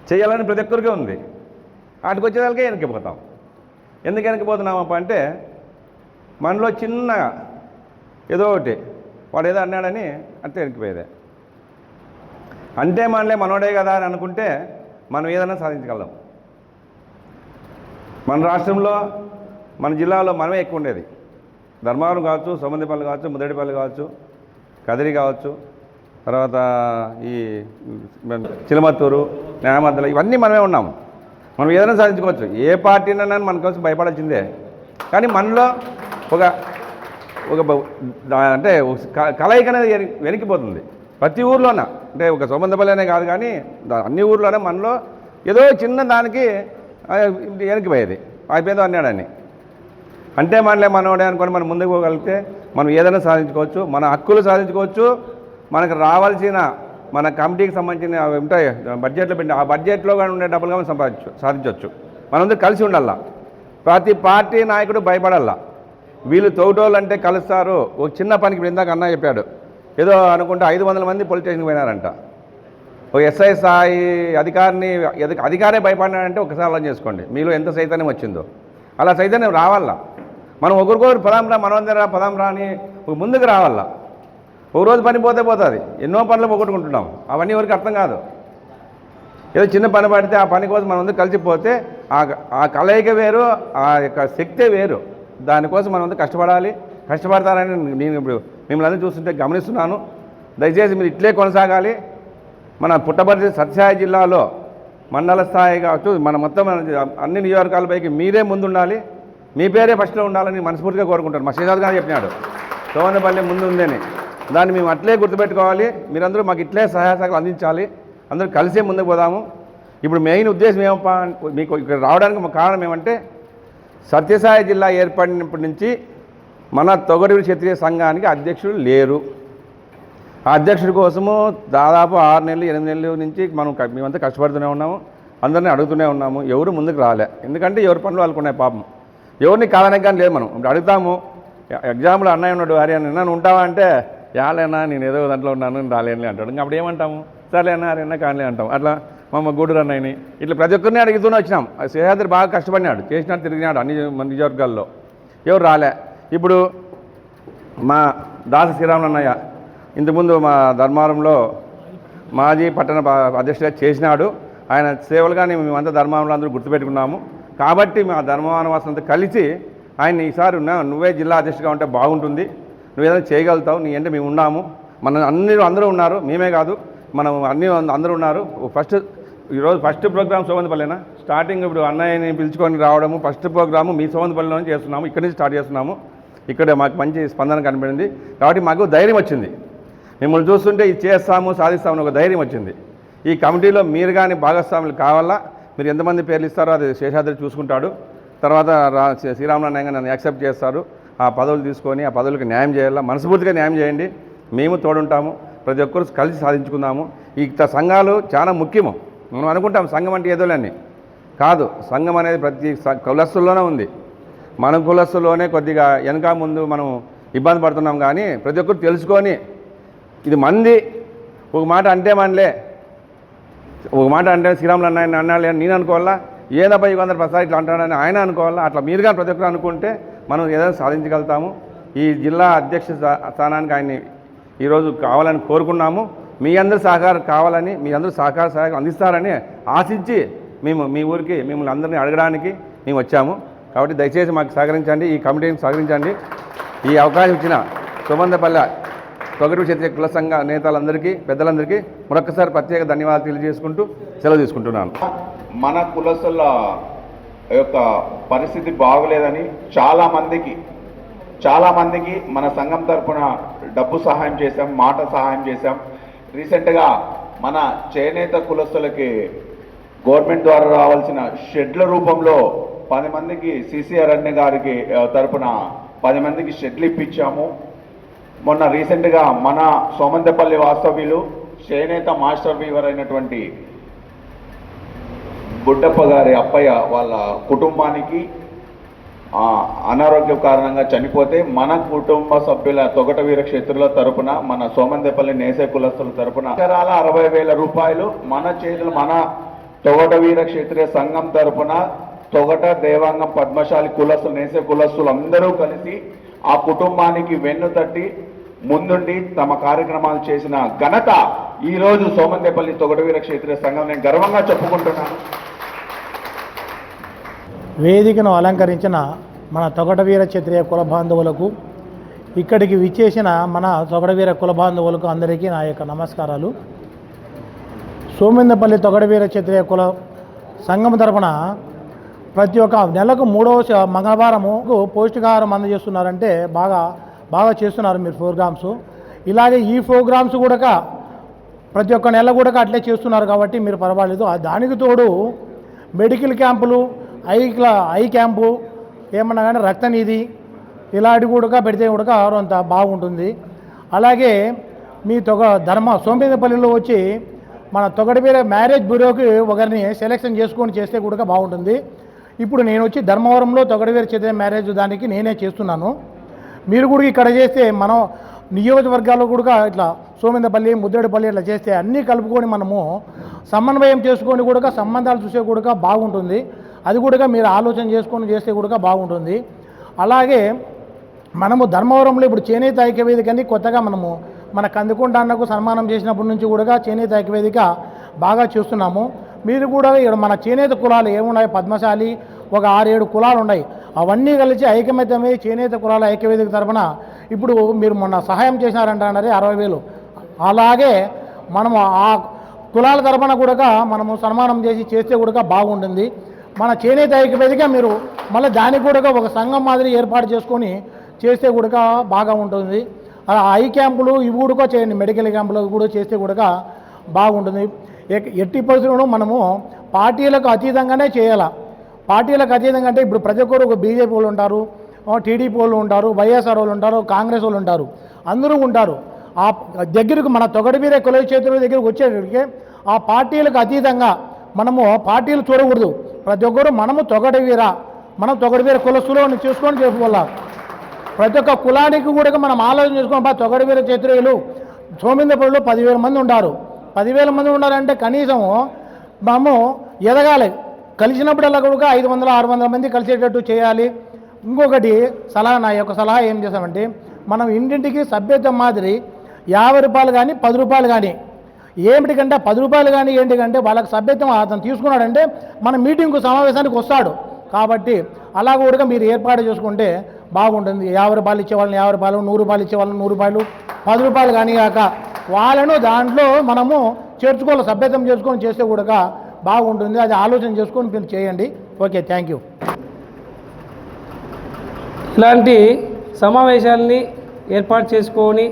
చేయాలని ప్రతి ఒక్కరికే ఉంది, వాటికి వచ్చేదానికే వెనక్కిపోతాం. ఎందుకు వెనక్కిపోతున్నామప్ప అంటే మనలో చిన్న ఏదో ఒకటి వాడు ఏదో అన్నాడని అంటే వెనక్కిపోయేదే. అంటే మనోడే కదా అని అనుకుంటే మనం ఏదైనా సాధించగలం. మన రాష్ట్రంలో మన జిల్లాలో మనమే ఎక్కువ ఉండేది. ధర్మవరం కావచ్చు, సోమందేపల్లి కావచ్చు, ముదడిపల్లి కావచ్చు, కదిరి కావచ్చు, తర్వాత ఈ చిలమత్తూరు, న్యాయమద్దలు, ఇవన్నీ మనమే ఉన్నాము. మనం ఏదైనా సాధించుకోవచ్చు. ఏ పార్టీనైనా మన కోసం భయపడాల్సిందే. కానీ మనలో ఒక అంటే కలయిక అనేది వెనక్కిపోతుంది ప్రతి ఊర్లోన. అంటే ఒక సోమందేపల్లి అనే కాదు కానీ అన్ని ఊర్లోనే మనలో ఏదో చిన్న దానికి వెనక్కిపోయేది, అయిపోయిందో అన్నాడని. అంటే మనోడే అనుకొని మనం ముందుకు పోగలిగితే మనం ఏదైనా సాధించుకోవచ్చు, మన హక్కులు సాధించుకోవచ్చు. మనకు రావాల్సిన మన కమిటీకి సంబంధించిన ఉంటాయి బడ్జెట్లో పెట్టి ఆ బడ్జెట్లో కానీ ఉండే డబ్బులు కానీ సాధించవచ్చు. మనందరూ కలిసి ఉండాలా. ప్రతి పార్టీ నాయకుడు భయపడాలా. వీళ్ళు తోటోళ్ళు అంటే కలుస్తారు. ఒక చిన్న పనికి ఇందాక అన్న చెప్పాడు, ఏదో అనుకుంటే 500 మంది పోలీస్ స్టేషన్కి పోయినారంట. ఒక ఎస్ఐ స్థాయి అధికారే భయపడినాడంటే ఒకసారి అలా చేసుకోండి, మీలో ఎంత చైతన్యం వచ్చిందో. అలా చైతన్యం రావాలా. మనం ఒకరికొకరు పదాంరా, మనమందరా పదాంరా అని ముందుకు రావాలా. ఒక రోజు పని పోతుంది, ఎన్నో పనులు పోగొట్టుకుంటున్నాం. అవన్నీ ఎవరికి అర్థం కాదు. ఏదో చిన్న పని పడితే ఆ పని కోసం మనం అందరూ కలిసిపోతే ఆ కలయిక వేరు, ఆ యొక్క శక్తే వేరు. దానికోసం మనం అందరూ కష్టపడాలి. కష్టపడతారని నేను ఇప్పుడు మిమ్మల్ని అందరూ చూస్తుంటే గమనిస్తున్నాను. దయచేసి మీరు ఇట్లే కొనసాగాలి. మన పుట్టపర్తి సత్యసాయి జిల్లాలో మండల స్థాయి కావచ్చు, మన మొత్తం అన్ని నియోజకవర్గాలపైకి మీరే ముందుండాలి. మీ పేరే ఫస్ట్లో ఉండాలని మనస్ఫూర్తిగా కోరుకుంటాను. మా శ్రీనాథ్ గారు చెప్పినాడు సోమందేపల్లి ముందు ఉందని. దాన్ని మేము అట్లే గుర్తుపెట్టుకోవాలి. మీరందరూ మాకు ఇట్లే సహాయ సహకారాలు అందించాలి. అందరూ కలిసే ముందుకు పోదాము. ఇప్పుడు మెయిన్ ఉద్దేశం ఏమప్పా, మీకు ఇక్కడ రావడానికి మా కారణం ఏమంటే సత్యసాయి జిల్లా ఏర్పడినప్పటి నుంచి మన తొగటూరు క్షత్రియ సంఘానికి అధ్యక్షుడు లేరు. ఆ అధ్యక్షుడి కోసము దాదాపు 6 నెలలు 8 నెలల నుంచి మేమంతా కష్టపడుతూనే ఉన్నాము. అందరినీ అడుగుతూనే ఉన్నాము. ఎవరు ముందుకు రాలే. ఎందుకంటే ఎవరి పనులు వాళ్ళకున్నాయి పాపం. ఎవరిని కాదనక కానీ లేదు. మనం ఇప్పుడు అడుగుతాము. ఎగ్జాంపుల్ అన్నయ్య ఉన్నాడు, హరియాణ నన్ను ఉంటావా అంటే యాలేనా నేను ఏదో దాంట్లో ఉన్నాను, నేను రాలేనులే అంటాడు. ఇంకా అప్పుడు ఏమంటాము, సర్లేనా హరియాణ కానిలే అంటాం. అట్లా మా గూడూరు అన్నయ్యని ఇట్లా ప్రతి ఒక్కరిని అడుగుతూనే వచ్చినాం. శేషాద్రి బాగా కష్టపడినాడు, చేసినాడు, తిరిగినాడు అన్ని నియోజకవర్గాల్లో. ఎవరు రాలే. ఇప్పుడు మా దాస శ్రీరాములు అన్నయ్య ఇంతకుముందు మా ధర్మవరంలో మాజీ పట్టణ అధ్యక్షుడిగా చేసినాడు. ఆయన సేవలుగానే మేమంతా ధర్మవరంలో అందరూ గుర్తుపెట్టుకున్నాము. కాబట్టి మా ధర్మవరం వాసులంతా కలిసి ఆయన ఈసారి నువ్వే జిల్లా అధ్యక్షుడిగా ఉంటే బాగుంటుంది, నువ్వు ఏదైనా చేయగలుగుతావు, నీ అంటే మేము ఉన్నాము, అందరూ ఉన్నారు, మేమే కాదు మనం అందరూ ఉన్నారు. ఈరోజు ఫస్ట్ ప్రోగ్రామ్ సోమందపల్లినా స్టార్టింగ్. ఇప్పుడు అన్నయ్యని పిలుచుకొని రావడము ఫస్ట్ ప్రోగ్రాము మీ సోమందపల్లిలోనే చేస్తున్నాము. ఇక్కడి నుంచి స్టార్ట్ చేస్తున్నాము. ఇక్కడ మాకు మంచి స్పందన కనబడింది కాబట్టి మాకు ధైర్యం వచ్చింది. మిమ్మల్ని చూస్తుంటే ఇది చేస్తాము సాధిస్తామని ఒక ధైర్యం వచ్చింది. ఈ కమిటీలో మీరు కానీ భాగస్వాములు కావాలా, మీరు ఎంతమంది పేర్లు ఇస్తారో అది శేషాద్రి చూసుకుంటాడు. తర్వాత శ్రీరామనారాయణ నన్ను యాక్సెప్ట్ చేస్తారు. ఆ పదవులు తీసుకొని ఆ పదవులకు న్యాయం చేయాలా, మనస్ఫూర్తిగా న్యాయం చేయండి. మేము తోడుంటాము. ప్రతి ఒక్కరు కలిసి సాధించుకుందాము. ఈ సంఘాలు చాలా ముఖ్యము. మనం అనుకుంటాం సంఘం అంటే ఏదోలేని కాదు. సంఘం అనేది ప్రతి కులస్తుల్లోనే ఉంది. మన కులస్తుల్లోనే కొద్దిగా వెనక ముందు మనం ఇబ్బంది పడుతున్నాం. కానీ ప్రతి ఒక్కరు తెలుసుకొని ఇది మంది ఒక మాట అంటే మనలే, ఒక మాట అంటే శ్రీరాములు అన్నాయని అన్నాడు అని నేను అనుకోవాలా, ఏదబ్బా 100% ఇట్లా అంటాడని ఆయన అనుకోవాలా. అట్లా మీరుగా ప్రతి ఒక్కరు అనుకుంటే మనం ఏదైనా సాధించగలుగుతాము. ఈ జిల్లా అధ్యక్ష స్థానానికి ఆయన్ని ఈరోజు కావాలని కోరుకున్నాము. మీ అందరి సహకారం కావాలని, మీ అందరూ సహకారం అందిస్తారని ఆశించి మేము మీ ఊరికి మిమ్మల్ని అందరినీ అడగడానికి మేము వచ్చాము. కాబట్టి దయచేసి మాకు సహకరించండి, ఈ కమిటీని సహకరించండి. ఈ అవకాశం ఇచ్చిన సోమందపల్లి తొగటి క్షత్రియ కుల సంఘ నేతలందరికీ పెద్దలందరికీ మరొకసారి ప్రత్యేక ధన్యవాదాలు తెలియజేసుకుంటూ సెలవు తీసుకుంటున్నాను. మన కులస్తుల యొక్క పరిస్థితి బాగలేదని చాలామందికి మన సంఘం తరఫున డబ్బు సహాయం చేశాం, మాట సహాయం చేశాం. రీసెంట్గా మన చేనేత కులస్తులకి గవర్నమెంట్ ద్వారా రావాల్సిన షెడ్ల రూపంలో 10 మందికి సిసి అరణ్య గారికి తరఫున 10 మందికి షెడ్లు ఇప్పించాము. మొన్న రీసెంట్గా మన సోమందపల్లి వాస్తవ్యులు చేనేత మాస్టర్ వీవర్ అయినటువంటి బుడ్డప్ప గారి అప్పయ్య వాళ్ళ కుటుంబానికి అనారోగ్య కారణంగా చనిపోతే మన కుటుంబ సభ్యుల తొగట వీర క్షేత్రుల తరపున మన సోమందేపల్లి నేసే కులస్తుల తరపున 60,000 రూపాయలు మన చేతులు మన తొగట వీర క్షేత్రీయ సంఘం తరపున తొగట దేవాంగం పద్మశాలి కులస్తులు నేసే కులస్తులు అందరూ కలిసి ఆ కుటుంబానికి వెన్ను తట్టి ముందుండి తమ కార్యక్రమాలు చేసిన ఘనత ఈరోజు సోమందేపల్లి తొగట వీర క్షేత్రీయ సంఘం నేను గర్వంగా చెప్పుకుంటున్నాను. వేదికను అలంకరించిన మన తొగటవీర క్షత్రియ కుల బాంధవులకు, ఇక్కడికి విచ్చేసిన మన తొగటవీర కుల బాంధవులకు అందరికీ నా యొక్క నమస్కారాలు. సోమందపల్లి తొగటవీర క్షత్రియ కుల సంఘం తరపున ప్రతి ఒక్క నెలకు 3వ మంగళవారము పౌష్టికాహారం అందజేస్తున్నారంటే బాగా చేస్తున్నారు మీరు ప్రోగ్రామ్స్. ఇలాగే ఈ ప్రోగ్రామ్స్ కూడా ప్రతి ఒక్క నెల కూడా అట్లే చేస్తున్నారు కాబట్టి మీరు పర్వాలేదు. దానికి తోడు మెడికల్ క్యాంపులు, ఐ క్యాంపు ఏమన్నా కానీ రక్తనిధి ఇలాంటి కూడా పెడితే కూడా అంత బాగుంటుంది. అలాగే మీ సోమందపల్లిలో వచ్చి మన తొగటవీర మ్యారేజ్ బ్యూరోకి ఒకరిని సెలెక్షన్ చేసుకొని చేస్తే కూడా బాగుంటుంది. ఇప్పుడు నేను వచ్చి ధర్మవరంలో తొగటవీర క్షత్రియ మ్యారేజ్ దానికి నేనే చేస్తున్నాను. మీరు కూడా ఇక్కడ చేస్తే మనం నియోజకవర్గాల్లో కూడా ఇట్లా సోమందపల్లి, ముద్రేడుపల్లి ఇట్లా చేస్తే అన్నీ కలుపుకొని మనము సమన్వయం చేసుకొని కూడా సంబంధాలు చూసే కూడా బాగుంటుంది. అది కూడా మీరు ఆలోచన చేసుకొని చేస్తే కూడా బాగుంటుంది. అలాగే మనము ధర్మవరంలో ఇప్పుడు చేనేత ఐక్యవేదికని కొత్తగా మన కందుకుంట అన్నకు సన్మానం చేసినప్పటి నుంచి కూడా చేనేత ఐక్యవేదిక బాగా చేస్తున్నాము. మీరు కూడా ఇక్కడ మన చేనేత కులాలు ఏమున్నాయి, పద్మశాలి ఒక 6-7 కులాలు ఉన్నాయి. అవన్నీ కలిసి ఐకమత్యమై చేనేత కులాల ఐక్యవేదిక తరఫున ఇప్పుడు మీరు మొన్న సహాయం చేసినారంటున్నారు 60,000. అలాగే మనము ఆ కులాల తరఫున కూడా మనము సన్మానం చేస్తే కూడా బాగుంటుంది. మన చేనేత ఐక్యవేదిక మీరు మళ్ళీ దానికి కూడా ఒక సంఘం మాదిరి ఏర్పాటు చేసుకొని చేస్తే కూడా బాగా ఉంటుంది. ఐ క్యాంపులు ఇవి కూడా చేయండి, మెడికల్ క్యాంపులు కూడా చేస్తే కూడా బాగుంటుంది. ఎట్టి పరిస్థితుల్లో మనము పార్టీలకు అతీతంగానే చేయాలి. పార్టీలకు అతీతంగా అంటే ఇప్పుడు ప్రతి ఒక్కరు ఒక బీజేపీ వాళ్ళు ఉంటారు, టీడీపీ వాళ్ళు ఉంటారు, వైఎస్ఆర్ వాళ్ళు ఉంటారు, కాంగ్రెస్ వాళ్ళు ఉంటారు, అందరూ ఉంటారు. ఆ దగ్గరకు మన తొగటవీర కుల క్షేత్రుల దగ్గరకు వచ్చేటప్పటికే ఆ పార్టీలకు అతీతంగా మనము పార్టీలు చూడకూడదు. ప్రతి ఒక్కరు మనం తొగటవీర కులస్తులు చేసుకొని చేసుకోవాలి. ప్రతి ఒక్క కులానికి కూడా మనం ఆలోచన చేసుకొని తొగటవీర క్షత్రియులు సోమందపల్లిలో 10,000 మంది ఉంటారు. 10,000 మంది ఉన్నారంటే కనీసం మనము ఎదగాలి. కలిసినప్పుడల్లా కూడా 500-600 మంది కలిసేటట్టు చేయాలి. ఇంకొకటి నా యొక్క సలహా ఏం చేస్తామంటే మనం ఇంటింటికి సభ్యత్వం మాదిరి 50 రూపాయలు కానీ 10 రూపాయలు కానీ ఏమిటికంటే 10 రూపాయలు కానీ ఏంటికంటే వాళ్ళకి సభ్యత్వం అతను తీసుకున్నాడంటే మన మీటింగ్కు సమావేశానికి వస్తాడు. కాబట్టి అలా కూడా మీరు ఏర్పాటు చేసుకుంటే బాగుంటుంది. 50 రూపాయలు ఇచ్చేవాళ్ళని 50 రూపాయలు, 100 రూపాయలు ఇచ్చేవాళ్ళని 100 రూపాయలు, 10 రూపాయలు కానీ కాక వాళ్ళను దాంట్లో మనము చేర్చుకోవాలి, సభ్యతం చేసుకొని చేస్తే కూడా బాగుంటుంది. అది ఆలోచన చేసుకొని మీరు చేయండి. Okay, thank you. ఇలాంటి సమావేశాలని ఏర్పాటు చేసుకొని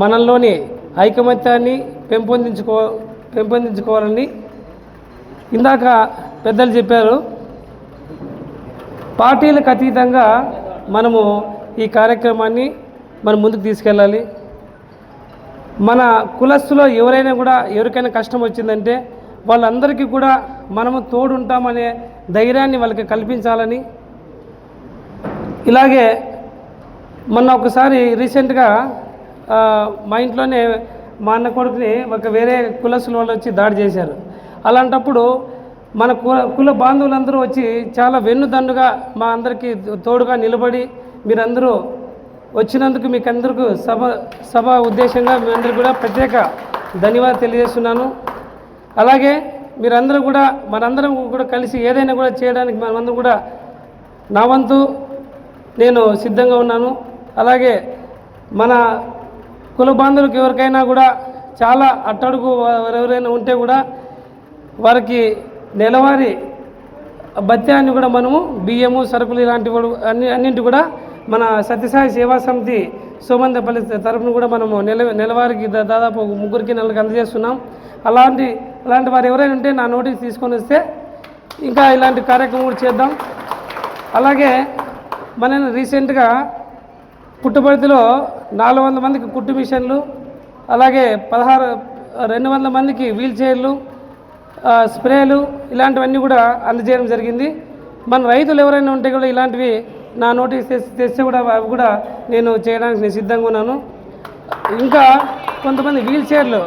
మనల్లోని ఐకమత్యాన్ని పెంపొందించుకోవాలని ఇందాక పెద్దలు చెప్పారు. పార్టీలకు అతీతంగా మనము ఈ కార్యక్రమాన్ని మనం ముందుకు తీసుకెళ్ళాలి. మన కులస్తులో ఎవరికైనా కష్టం వచ్చిందంటే వాళ్ళందరికీ కూడా మనము తోడుంటామనే ధైర్యాన్ని వాళ్ళకి కల్పించాలని. ఇలాగే మొన్న ఒకసారి రీసెంట్గా మా ఇంట్లోనే మా అన్న కొడుకుని ఒక వేరే కులస్తుల వాళ్ళు వచ్చి దాడి చేశారు. అలాంటప్పుడు మన కుల బాంధవులందరూ వచ్చి చాలా వెన్నుదన్నుగా మా అందరికీ తోడుగా నిలబడి మీరందరూ వచ్చినందుకు మీకు అందరికీ సభ ఉద్దేశంగా మీ అందరికీ కూడా ప్రత్యేక ధన్యవాదాలు తెలియజేస్తున్నాను. అలాగే మీరందరూ కూడా మనందరం కూడా కలిసి ఏదైనా కూడా చేయడానికి మనమందరం కూడా నా వంతు నేను సిద్ధంగా ఉన్నాను. అలాగే మన కుల బాంధవులకు ఎవరికైనా కూడా చాలా అట్టడుగు ఎవరైనా ఉంటే కూడా వారికి నెలవారీ భత్యాన్ని కూడా మనము బియ్యము సరుకులు ఇలాంటి అన్నింటి కూడా మన సత్యసాయి సేవా సమితి సోమందపల్లి తరఫున కూడా మనము నెలవారికి దాదాపు 3-4 అందజేస్తున్నాం. అలాంటి వారు ఎవరైనా ఉంటే నా నోటీస్ తీసుకొని వస్తే ఇంకా ఇలాంటి కార్యక్రమం కూడా చేద్దాం. అలాగే మన రీసెంట్గా పుట్టపర్తిలో 400 మందికి కుట్టు మిషన్లు, అలాగే 200 మందికి వీల్ చైర్లు, స్ప్రేలు ఇలాంటివన్నీ కూడా అందజేయడం జరిగింది. మన రైతులు ఎవరైనా ఉంటే కూడా ఇలాంటివి నా నోటీస్ తెస్తే కూడా అవి కూడా నేను చేయడానికి నేను సిద్ధంగా ఉన్నాను. ఇంకా కొంతమంది వీల్ చైర్లు,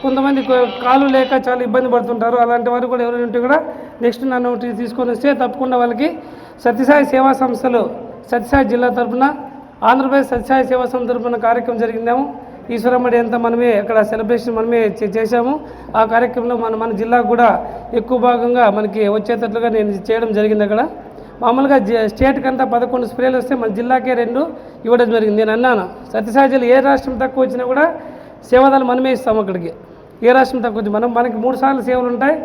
కొంతమంది కాళ్ళు లేక చాలా ఇబ్బంది పడుతుంటారు. అలాంటి వారు కూడా ఎవరైనా ఉంటే కూడా నెక్స్ట్ నా నోటీస్ తీసుకొని వస్తే తప్పకుండా వాళ్ళకి సత్యసాయి సేవా సంస్థలు సత్యసాయి జిల్లా తరఫున ఆంధ్రప్రదేశ్ సత్యసాయి సేవా సంస్థ తరఫున కార్యక్రమం జరిగిందాము. ఈశ్వరమ్మడి అంతా మనమే అక్కడ సెలబ్రేషన్ మనమే చేశాము. ఆ కార్యక్రమంలో మన జిల్లాకు కూడా ఎక్కువ భాగంగా మనకి వచ్చేటట్లుగా నేను చేయడం జరిగింది. అక్కడ మామూలుగా స్టేట్కి అంతా 11 స్ప్రేలు వస్తే మన జిల్లాకే 2 ఇవ్వడం జరిగింది. నేను అన్నాను సత్యసాయి జిల్లా ఏ రాష్ట్రం తక్కువ వచ్చినా కూడా సేవాదాలు మనమే ఇస్తాము. అక్కడికి ఏ రాష్ట్రం తక్కువ వచ్చి మనకి 3 సార్లు సేవలు ఉంటాయి.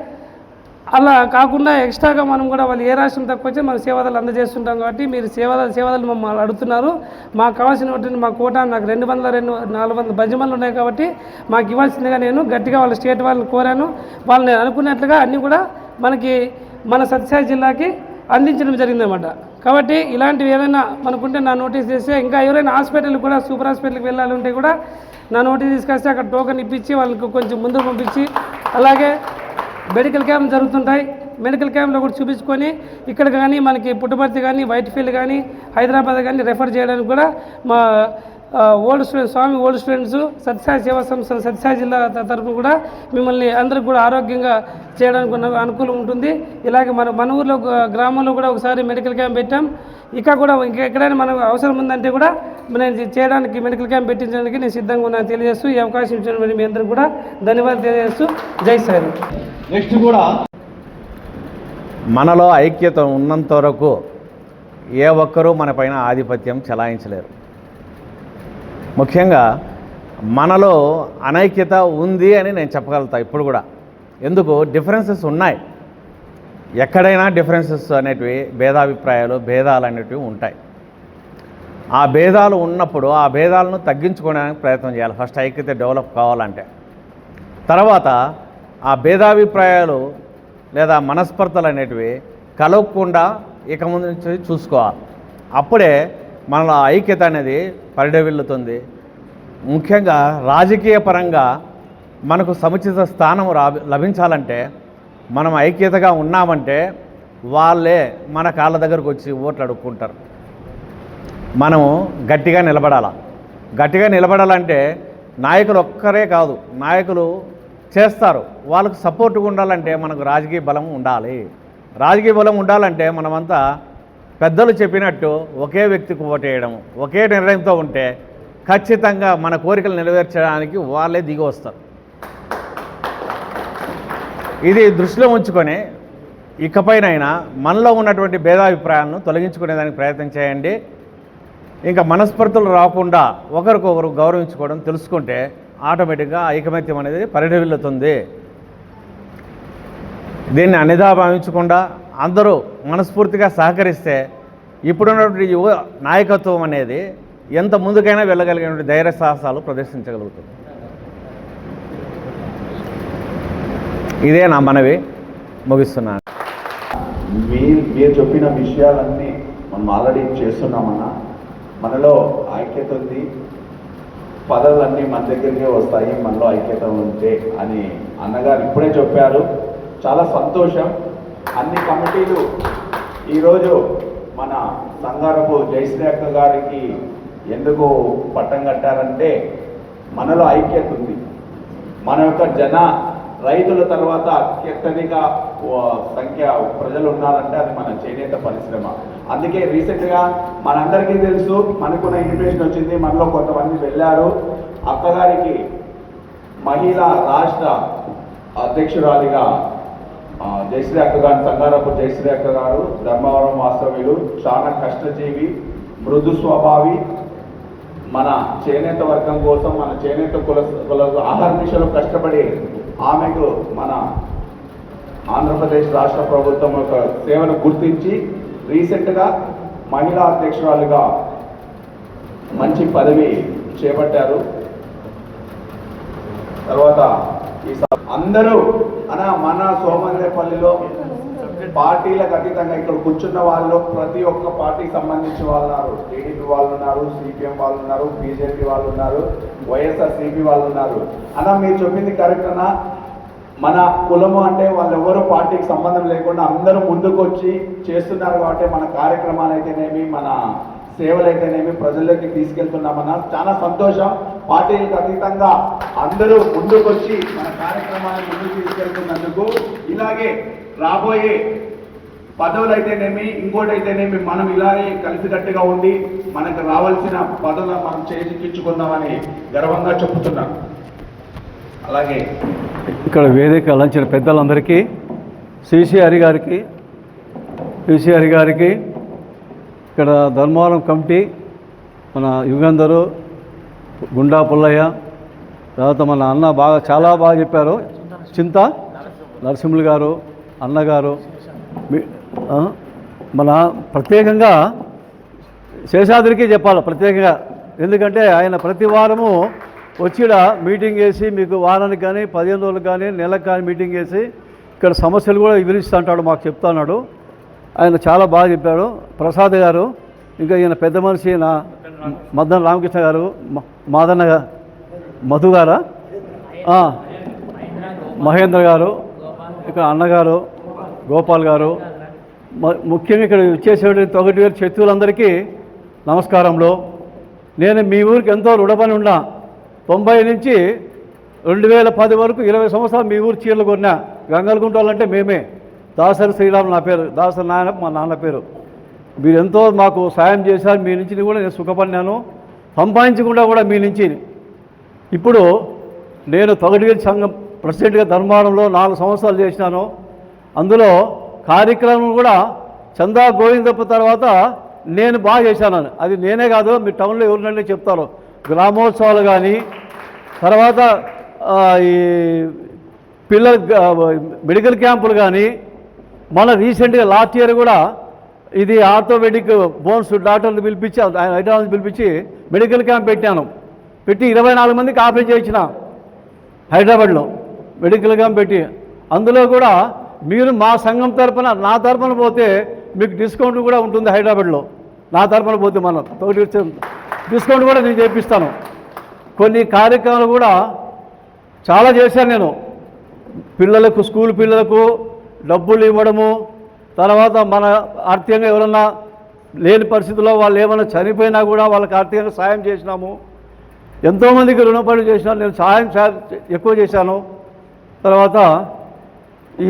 అలా కాకుండా ఎక్స్ట్రాగా మనం కూడా వాళ్ళు ఏ రాష్ట్రం తక్కువ వచ్చి మనం సేవాదాలు అందజేస్తుంటాం. కాబట్టి మీరు సేవాదాలు మమ్మల్ని అడుగుతున్నారు. మాకు కావాల్సిన మా కోటా నాకు 400 బజ్జమలు ఉన్నాయి కాబట్టి మాకు ఇవ్వాల్సిందిగా నేను గట్టిగా వాళ్ళ స్టేట్ వాళ్ళని కోరాను. వాళ్ళని అనుకున్నట్లుగా అన్నీ కూడా మన సత్యసాయి జిల్లాకి అందించడం జరిగిందన్నమాట. కాబట్టి ఇలాంటివి ఏదైనా మనకుంటే నా నోటీస్ చేస్తే, ఇంకా ఎవరైనా హాస్పిటల్కి కూడా సూపర్ హాస్పిటల్కి వెళ్ళాలి ఉంటే కూడా నా నోటీస్ తీసుకొస్తే అక్కడ టోకెన్ ఇప్పించి వాళ్ళకి కొంచెం ముందుకు పంపించి, అలాగే మెడికల్ క్యాంప్ జరుగుతుంటాయి. మెడికల్ క్యాంప్లో కూడా చూపించుకొని ఇక్కడ కానీ మనకి పుట్టపర్తి కానీ వైట్ఫీల్డ్ కానీ హైదరాబాద్ కానీ రెఫర్ చేయడానికి కూడా మా స్వామి ఓల్డ్ స్టూడెంట్స్ సత్యసాయి సేవా సంస్థల సత్యసాయి జిల్లా తరఫున కూడా మిమ్మల్ని అందరికి కూడా ఆరోగ్యంగా చేయడానికి అనుకూలం ఉంటుంది. ఇలాగే మన ఊర్లో గ్రామంలో కూడా ఒకసారి మెడికల్ క్యాంప్ పెట్టాం. ఇంకా ఎక్కడైనా మనకు అవసరం ఉందంటే కూడా నేను చేయడానికి మెడికల్ క్యాంప్ పెట్టించడానికి నేను సిద్ధంగా ఉన్నాను తెలియజేస్తూ ఈ అవకాశం ఇచ్చిన మీ అందరికీ కూడా ధన్యవాదాలు తెలియజేస్తూ జై సాయి. నెక్స్ట్ కూడా మనలో ఐక్యత ఉన్నంత వరకు ఏ ఒక్కరూ మన పైన ఆధిపత్యం చెలాయించలేరు. ముఖ్యంగా మనలో అనైక్యత ఉంది అని నేను చెప్పగలుగుతా ఇప్పుడు కూడా. ఎందుకు డిఫరెన్సెస్ ఉన్నాయి, ఎక్కడైనా డిఫరెన్సెస్ అనేటివి భేదాలు అనేటివి ఉంటాయి. ఆ భేదాలు ఉన్నప్పుడు ఆ భేదాలను తగ్గించుకోవడానికి ప్రయత్నం చేయాలి. ఫస్ట్ ఐక్యత డెవలప్ కావాలంటే. తర్వాత ఆ భేదాభిప్రాయాలు లేదా మనస్పర్ధలు అనేటివి కలవకుండా ఇక ముందు నుంచి చూసుకోవాలి. అప్పుడే మనలో ఐక్యత అనేది పరిడవిల్లుతుంది. ముఖ్యంగా రాజకీయ పరంగా మనకు సముచిత స్థానం లభించాలంటే మనం ఐక్యతగా ఉన్నామంటే వాళ్ళే మన కాళ్ళ దగ్గరకు వచ్చి ఓట్లు అడుక్కుంటారు. మనము గట్టిగా నిలబడాలంటే నాయకులు ఒక్కరే కాదు, నాయకులు చేస్తారు. వాళ్ళకు సపోర్ట్గా ఉండాలంటే మనకు రాజకీయ బలం ఉండాలి. రాజకీయ బలం ఉండాలంటే మనమంతా పెద్దలు చెప్పినట్టు ఒకే వ్యక్తికి ఓటేయడం, ఒకే నిర్ణయంతో ఉంటే ఖచ్చితంగా మన కోరికలు నెరవేర్చడానికి వాళ్ళే దిగి వస్తారు. ఇది దృష్టిలో ఉంచుకొని ఇకపైనైనా మనలో ఉన్నటువంటి భేదాభిప్రాయాలను తొలగించుకునేదానికి ప్రయత్నం చేయండి. ఇంకా మనస్పర్ధలు రాకుండా ఒకరికొకరు గౌరవించుకోవడం తెలుసుకుంటే ఆటోమేటిక్గా ఐకమత్యం అనేది పరిఢవిల్లుతుంది. దీన్ని అన్నిదా భావించకుండా అందరూ మనస్ఫూర్తిగా సహకరిస్తే ఇప్పుడున్నటువంటి యువ నాయకత్వం అనేది ఎంత ముందుకైనా వెళ్ళగలిగిన ధైర్య సాహసాలు ప్రదర్శించగలుగుతుంది. ఇదే నా మనవి, ముగిస్తున్నాను. మీరు చెప్పిన విషయాలన్నీ మనం ఆల్రెడీ చేస్తున్నామన్నా. మనలో ఐక్యత ఉంది, పదవులన్నీ మన దగ్గరికే వస్తాయి మనలో ఐక్యత ఉంటే అని అన్నగారు ఇప్పుడే చెప్పారు. చాలా సంతోషం. అన్ని కమిటీలు ఈరోజు మన సంగారపు జయశ్రీ అక్క గారికి ఎందుకు పట్టం కట్టారంటే మనలో ఐక్యత ఉంది. మన యొక్క రైతుల తర్వాత అత్యధిక సంఖ్య ప్రజలు ఉన్నారంటే అది మన చేనేత పరిశ్రమ. అందుకే రీసెంట్గా మనందరికీ తెలుసు, మనకున్న ఇన్విటేషన్ వచ్చింది, మనలో కొంతమంది వెళ్ళారు. అక్కగారికి మహిళా రాష్ట్ర అధ్యక్షురాలిగా జయశ్రీ అక్క గారు, సంగారపు జయశ్రీ అక్క గారు, ధర్మవరం వాస్తవ్యులు, చాలా కష్టజీవి, మృదు స్వభావి, మన చేనేత వర్గం కోసం, మన చేనేత కుల ఆహార దిశలో కష్టపడి ఆమెకు మన ఆంధ్రప్రదేశ్ రాష్ట్ర ప్రభుత్వం యొక్క సేవను గుర్తించి రీసెంట్గా మహిళా అధ్యక్షురాలుగా మంచి పదవి చేపట్టారు. తర్వాత అందరూ మన సోమందేపల్లిలో పార్టీలకు అతీతంగా ఇక్కడ కూర్చున్న వాళ్ళు ప్రతి ఒక్క పార్టీకి సంబంధించిన వాళ్ళు ఉన్నారు. టీడీపీ వాళ్ళు ఉన్నారు, సిపిఎం వాళ్ళు ఉన్నారు, బీజేపీ వాళ్ళు ఉన్నారు, వైఎస్ఆర్సీపీ వాళ్ళు ఉన్నారు. మీరు చెప్పింది కరెక్ట్ అన్నా. మన కులము అంటే వాళ్ళు ఎవరో పార్టీకి సంబంధం లేకుండా అందరూ ముందుకు వచ్చి చేస్తున్నారు కాబట్టి మన కార్యక్రమాలు అయితేనేమి, మన సేవలు అయితేనేమి ప్రజల్లోకి తీసుకెళ్తున్నామన్నా. చాలా సంతోషం. పార్టీలకు అతీతంగా అందరూ ముందుకు వచ్చి మన కార్యక్రమాన్ని ముందుకు తీసుకెళ్తున్నందుకు. ఇలాగే రాబోయే పదవులు అయితేనేమి, ఇంకోటి అయితేనేమి, మనం ఇలాగే కలిసికట్టుగా ఉండి మనకు రావాల్సిన పదవులు మనం చేజిక్కించుకుందామని గర్వంగా చెప్తున్నాం. అలాగే ఇక్కడ వేదిక అలంచిన పెద్దలందరికీ, సిసి హరి గారికి, ఇక్కడ ధర్మవరం కమిటీ, మన యుగంధరు, గుండా పుల్లయ్య, తర్వాత మన అన్న చాలా బాగా చెప్పారు, చింత నరసింహులు గారు, అన్నగారు, మన ప్రత్యేకంగా శేషాద్రికి చెప్పాలి ప్రత్యేకంగా. ఎందుకంటే ఆయన ప్రతి వారము వచ్చిడ మీటింగ్ వేసి మీకు వారానికి కానీ 15 రోజులకు కానీ నెలకు కానీ మీటింగ్ వేసి ఇక్కడ సమస్యలు కూడా వివరిస్తూ ఉంటాడు, మాకు చెప్తున్నాడు. ఆయన చాలా బాగా చెప్పాడు. ప్రసాద్ గారు, ఇంకా ఈయన పెద్ద మనిషి నా మద్దన రామకృష్ణ గారు, మధు గారా, మహేంద్ర గారు, ఇక్కడ అన్నగారు, గోపాల్ గారు, ముఖ్యంగా ఇక్కడ వచ్చేసేటువంటి తొగటివేరు శత్రువులందరికీ నమస్కారంలో. నేను మీ ఊరికి ఎంతో రుణపడి ఉన్నా. 90 నుంచి 2010 వరకు 20 సంవత్సరాలు మీ ఊరు చీరలు కొన్నా. గంగలగుంట వాళ్ళంటే మేమే. దాసరి శ్రీరామ్ నా పేరు, దాసరి నాయన మా నాన్న పేరు. మీరు ఎంతో మాకు సాయం చేశారు. మీ నుంచి కూడా నేను సుఖపడినాను, సంపాదించకుండా కూడా మీ నుంచి. ఇప్పుడు నేను తొగటివేరు సంఘం ప్రెసిడెంట్గా ధర్మవరంలో 4 సంవత్సరాలు చేసినాను. అందులో కార్యక్రమం కూడా చందా గోవిందప్ప తర్వాత నేను బాగా చేశాను. అది నేనే కాదు, మీ టౌన్లో ఎవరినంటే చెప్తారు. గ్రామోత్సవాలు కానీ, తర్వాత ఈ పిల్లల మెడికల్ క్యాంపులు కానీ, మన రీసెంట్గా లాస్ట్ ఇయర్ కూడా ఇది ఆర్థోపెడిక్ బోన్స్ డాక్టర్లు పిలిపించి, హైదరాబాద్ పిలిపించి మెడికల్ క్యాంప్ పెట్టి 24 మందికి ఆపరేషన్ చేయించిన హైదరాబాద్లో మెడికల్ క్యాంప్ పెట్టి. అందులో కూడా మీరు మా సంఘం తరపున, నా తరపున పోతే మీకు డిస్కౌంట్ కూడా ఉంటుంది. హైదరాబాద్లో నా తరపున పోతే మనం డిస్కౌంట్ కూడా నేను చేపిస్తాను. కొన్ని కార్యక్రమాలు కూడా చాలా చేశాను నేను. పిల్లలకు, స్కూల్ పిల్లలకు డబ్బులు ఇవ్వడము, తర్వాత మన ఆర్థికంగా ఎవరన్నా లేని పరిస్థితుల్లో వాళ్ళు ఏమైనా చనిపోయినా కూడా వాళ్ళకి ఆర్థికంగా సాయం చేసినాము. ఎంతోమందికి రుణపడి చేసినాను నేను, సాయం ఎక్కువ చేశాను. తర్వాత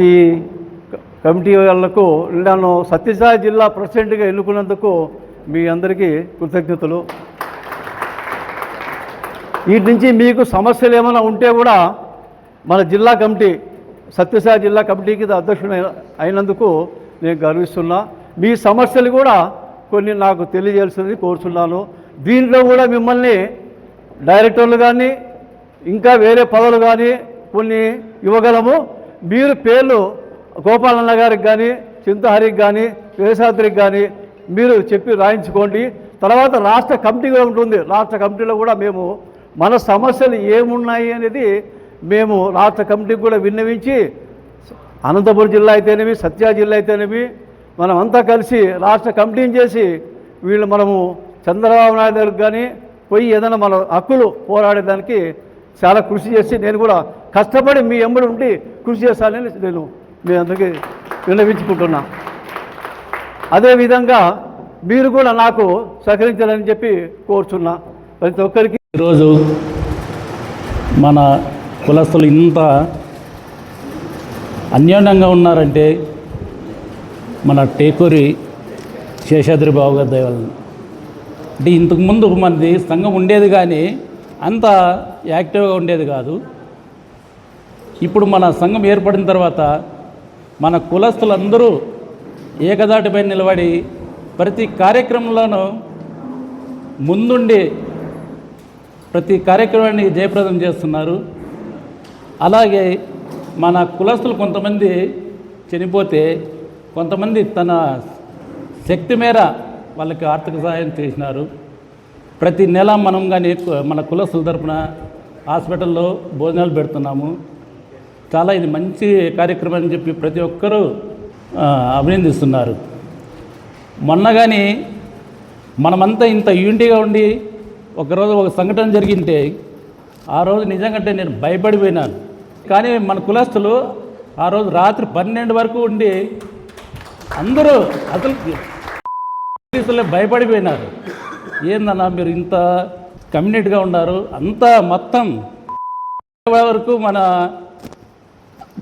ఈ కమిటీ వాళ్ళకు నన్ను సత్యసాయి జిల్లా ప్రెసిడెంట్గా ఎన్నుకున్నందుకు మీ అందరికీ కృతజ్ఞతలు. వీటి నుంచి మీకు సమస్యలు ఏమైనా ఉంటే కూడా మన జిల్లా కమిటీ, సత్యసాయి జిల్లా కమిటీకి అధ్యక్షుడు అయినందుకు నేను గర్విస్తున్నా. మీ సమస్యలు కూడా కొన్ని నాకు తెలియజేయాల్సింది కోరుతున్నాను. దీంట్లో కూడా మిమ్మల్ని డైరెక్టర్లు కానీ, ఇంకా వేరే పదవులు కానీ కొన్ని ఇవ్వగలము. మీరు పేర్లు గోపాలన్న గారికి కానీ, చింతహరికి కానీ, శేషాద్రికి కానీ మీరు చెప్పి రాయించుకోండి. తర్వాత రాష్ట్ర కమిటీ కూడా ఉంటుంది. రాష్ట్ర కమిటీలో కూడా మేము మన సమస్యలు ఏమున్నాయి అనేది మేము రాష్ట్ర కమిటీకి కూడా విన్నవించి, అనంతపురం జిల్లా అయితేనేమి, సత్యా జిల్లా అయితేనేమి, మనం అంతా కలిసి రాష్ట్ర కమిటీని చేసి వీళ్ళు మనము చంద్రబాబు నాయుడు గారికి కానీ పోయి ఏదైనా మన హక్కులు పోరాడేదానికి చాలా కృషి చేసి, నేను కూడా కష్టపడి మీ ఎమ్మడి ఉండి కృషి చేస్తానని నేను మీ అందరికీ విన్నవించుకుంటున్నా. అదేవిధంగా మీరు కూడా నాకు సహకరించాలని చెప్పి కోరుచున్నా. ప్రతి ఒక్కరికి ఈరోజు మన కులస్తులు ఇంత అన్యోన్యంగా ఉన్నారంటే మన టేకూరి శేషాద్రి బాబు గారి దయ వలన. అంటే ఇంతకుముందు మనది సంఘం ఉండేది కానీ అంత యాక్టివ్గా ఉండేది కాదు. ఇప్పుడు మన సంఘం ఏర్పడిన తర్వాత మన కులస్తులందరూ ఏకదాటిపై నిలబడి ప్రతి కార్యక్రమంలోనూ ముందుండి ప్రతి కార్యక్రమాన్ని జయప్రదం చేస్తున్నారు. అలాగే మన కులస్తులు కొంతమంది చనిపోతే కొంతమంది తన శక్తి మేర వాళ్ళకి ఆర్థిక సహాయం చేసినారు. ప్రతి నెల మనం కానీ మన కులస్తుల తరపున హాస్పిటల్లో భోజనాలు పెడుతున్నాము. చాలా ఇది మంచి కార్యక్రమం అని చెప్పి ప్రతి ఒక్కరూ అభినందిస్తున్నారు. మొన్న కానీ మనమంతా ఇంత యూనిటీగా ఉండి ఒకరోజు ఒక సంఘటన జరిగింటే ఆ రోజు నిజంగా నేను భయపడిపోయినాను. కానీ మన కులస్తులు ఆ రోజు రాత్రి 12 వరకు ఉండి అందరూ అసలు పోలీసులే భయపడిపోయినారు. ఏందన్నా మీరు ఇంత కమ్యూనిటీగా ఉన్నారు, అంతా మొత్తం వరకు మన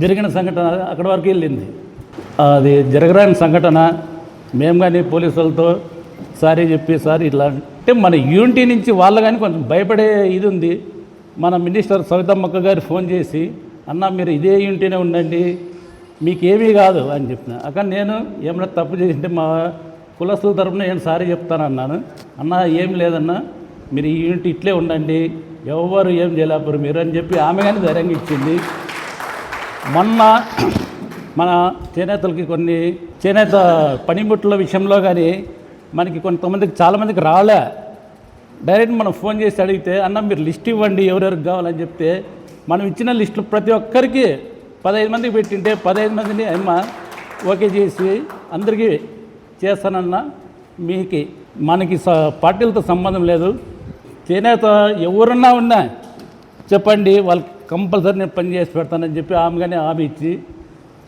జరిగిన సంఘటన అక్కడి వరకు వెళ్ళింది. అది జరగరాని సంఘటన. మేము కానీ పోలీసులతో సారీ చెప్పి సార్ ఇట్లా అంటే మన యూనిటీ నుంచి వాళ్ళు కానీ కొంచెం భయపడే ఇది ఉంది. మన మినిస్టర్ సవితమ్మక్క గారు ఫోన్ చేసి అన్న మీరు ఇదే యూనిటీనే ఉండండి, మీకేమీ కాదు అని చెప్పిన. అక్కడ నేను ఏమైనా తప్పు చేసింటే మా కులస్తుల తరపున నేను సారీ చెప్తానన్నాను. అన్న ఏం లేదన్నా, మీరు ఈ యూనిట్ ఇట్లే ఉండండి, ఎవరు ఏం చేయలేకపోరు మీరు అని చెప్పి ఆమె కానీ ధైర్యంగా ఇచ్చింది. మొన్న మన చేనేతలకి కొన్ని చేనేత పనిముట్ల విషయంలో కానీ మనకి కొంతమందికి చాలామందికి రాలే. డైరెక్ట్ మనం ఫోన్ చేసి అడిగితే అన్న మీరు లిస్ట్ ఇవ్వండి ఎవరెవరికి కావాలని చెప్తే మనం ఇచ్చిన లిస్టులు ప్రతి ఒక్కరికి 15 మందికి పెట్టింటే 15 మందిని అమ్మ ఓకే చేసి అందరికీ చేస్తానన్నా. మీకు మనకి పార్టీలతో సంబంధం లేదు, చేనేత ఎవరున్నా ఉన్నా చెప్పండి, వాళ్ళకి కంపల్సరీ నేను పని చేసి పెడతానని చెప్పి ఆమెగానే హామీ ఇచ్చి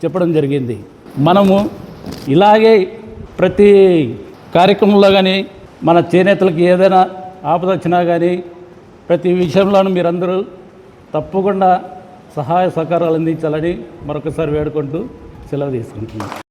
చెప్పడం జరిగింది. మనము ఇలాగే ప్రతి కార్యక్రమంలో కానీ మన చేనేతలకు ఏదైనా ఆపద వచ్చినా కానీ ప్రతి విషయంలోనూ మీరందరూ తప్పకుండా సహాయ సహకారాలు అందించాలని మరొకసారి వేడుకుంటూ సెలవు తీసుకుంటున్నాను.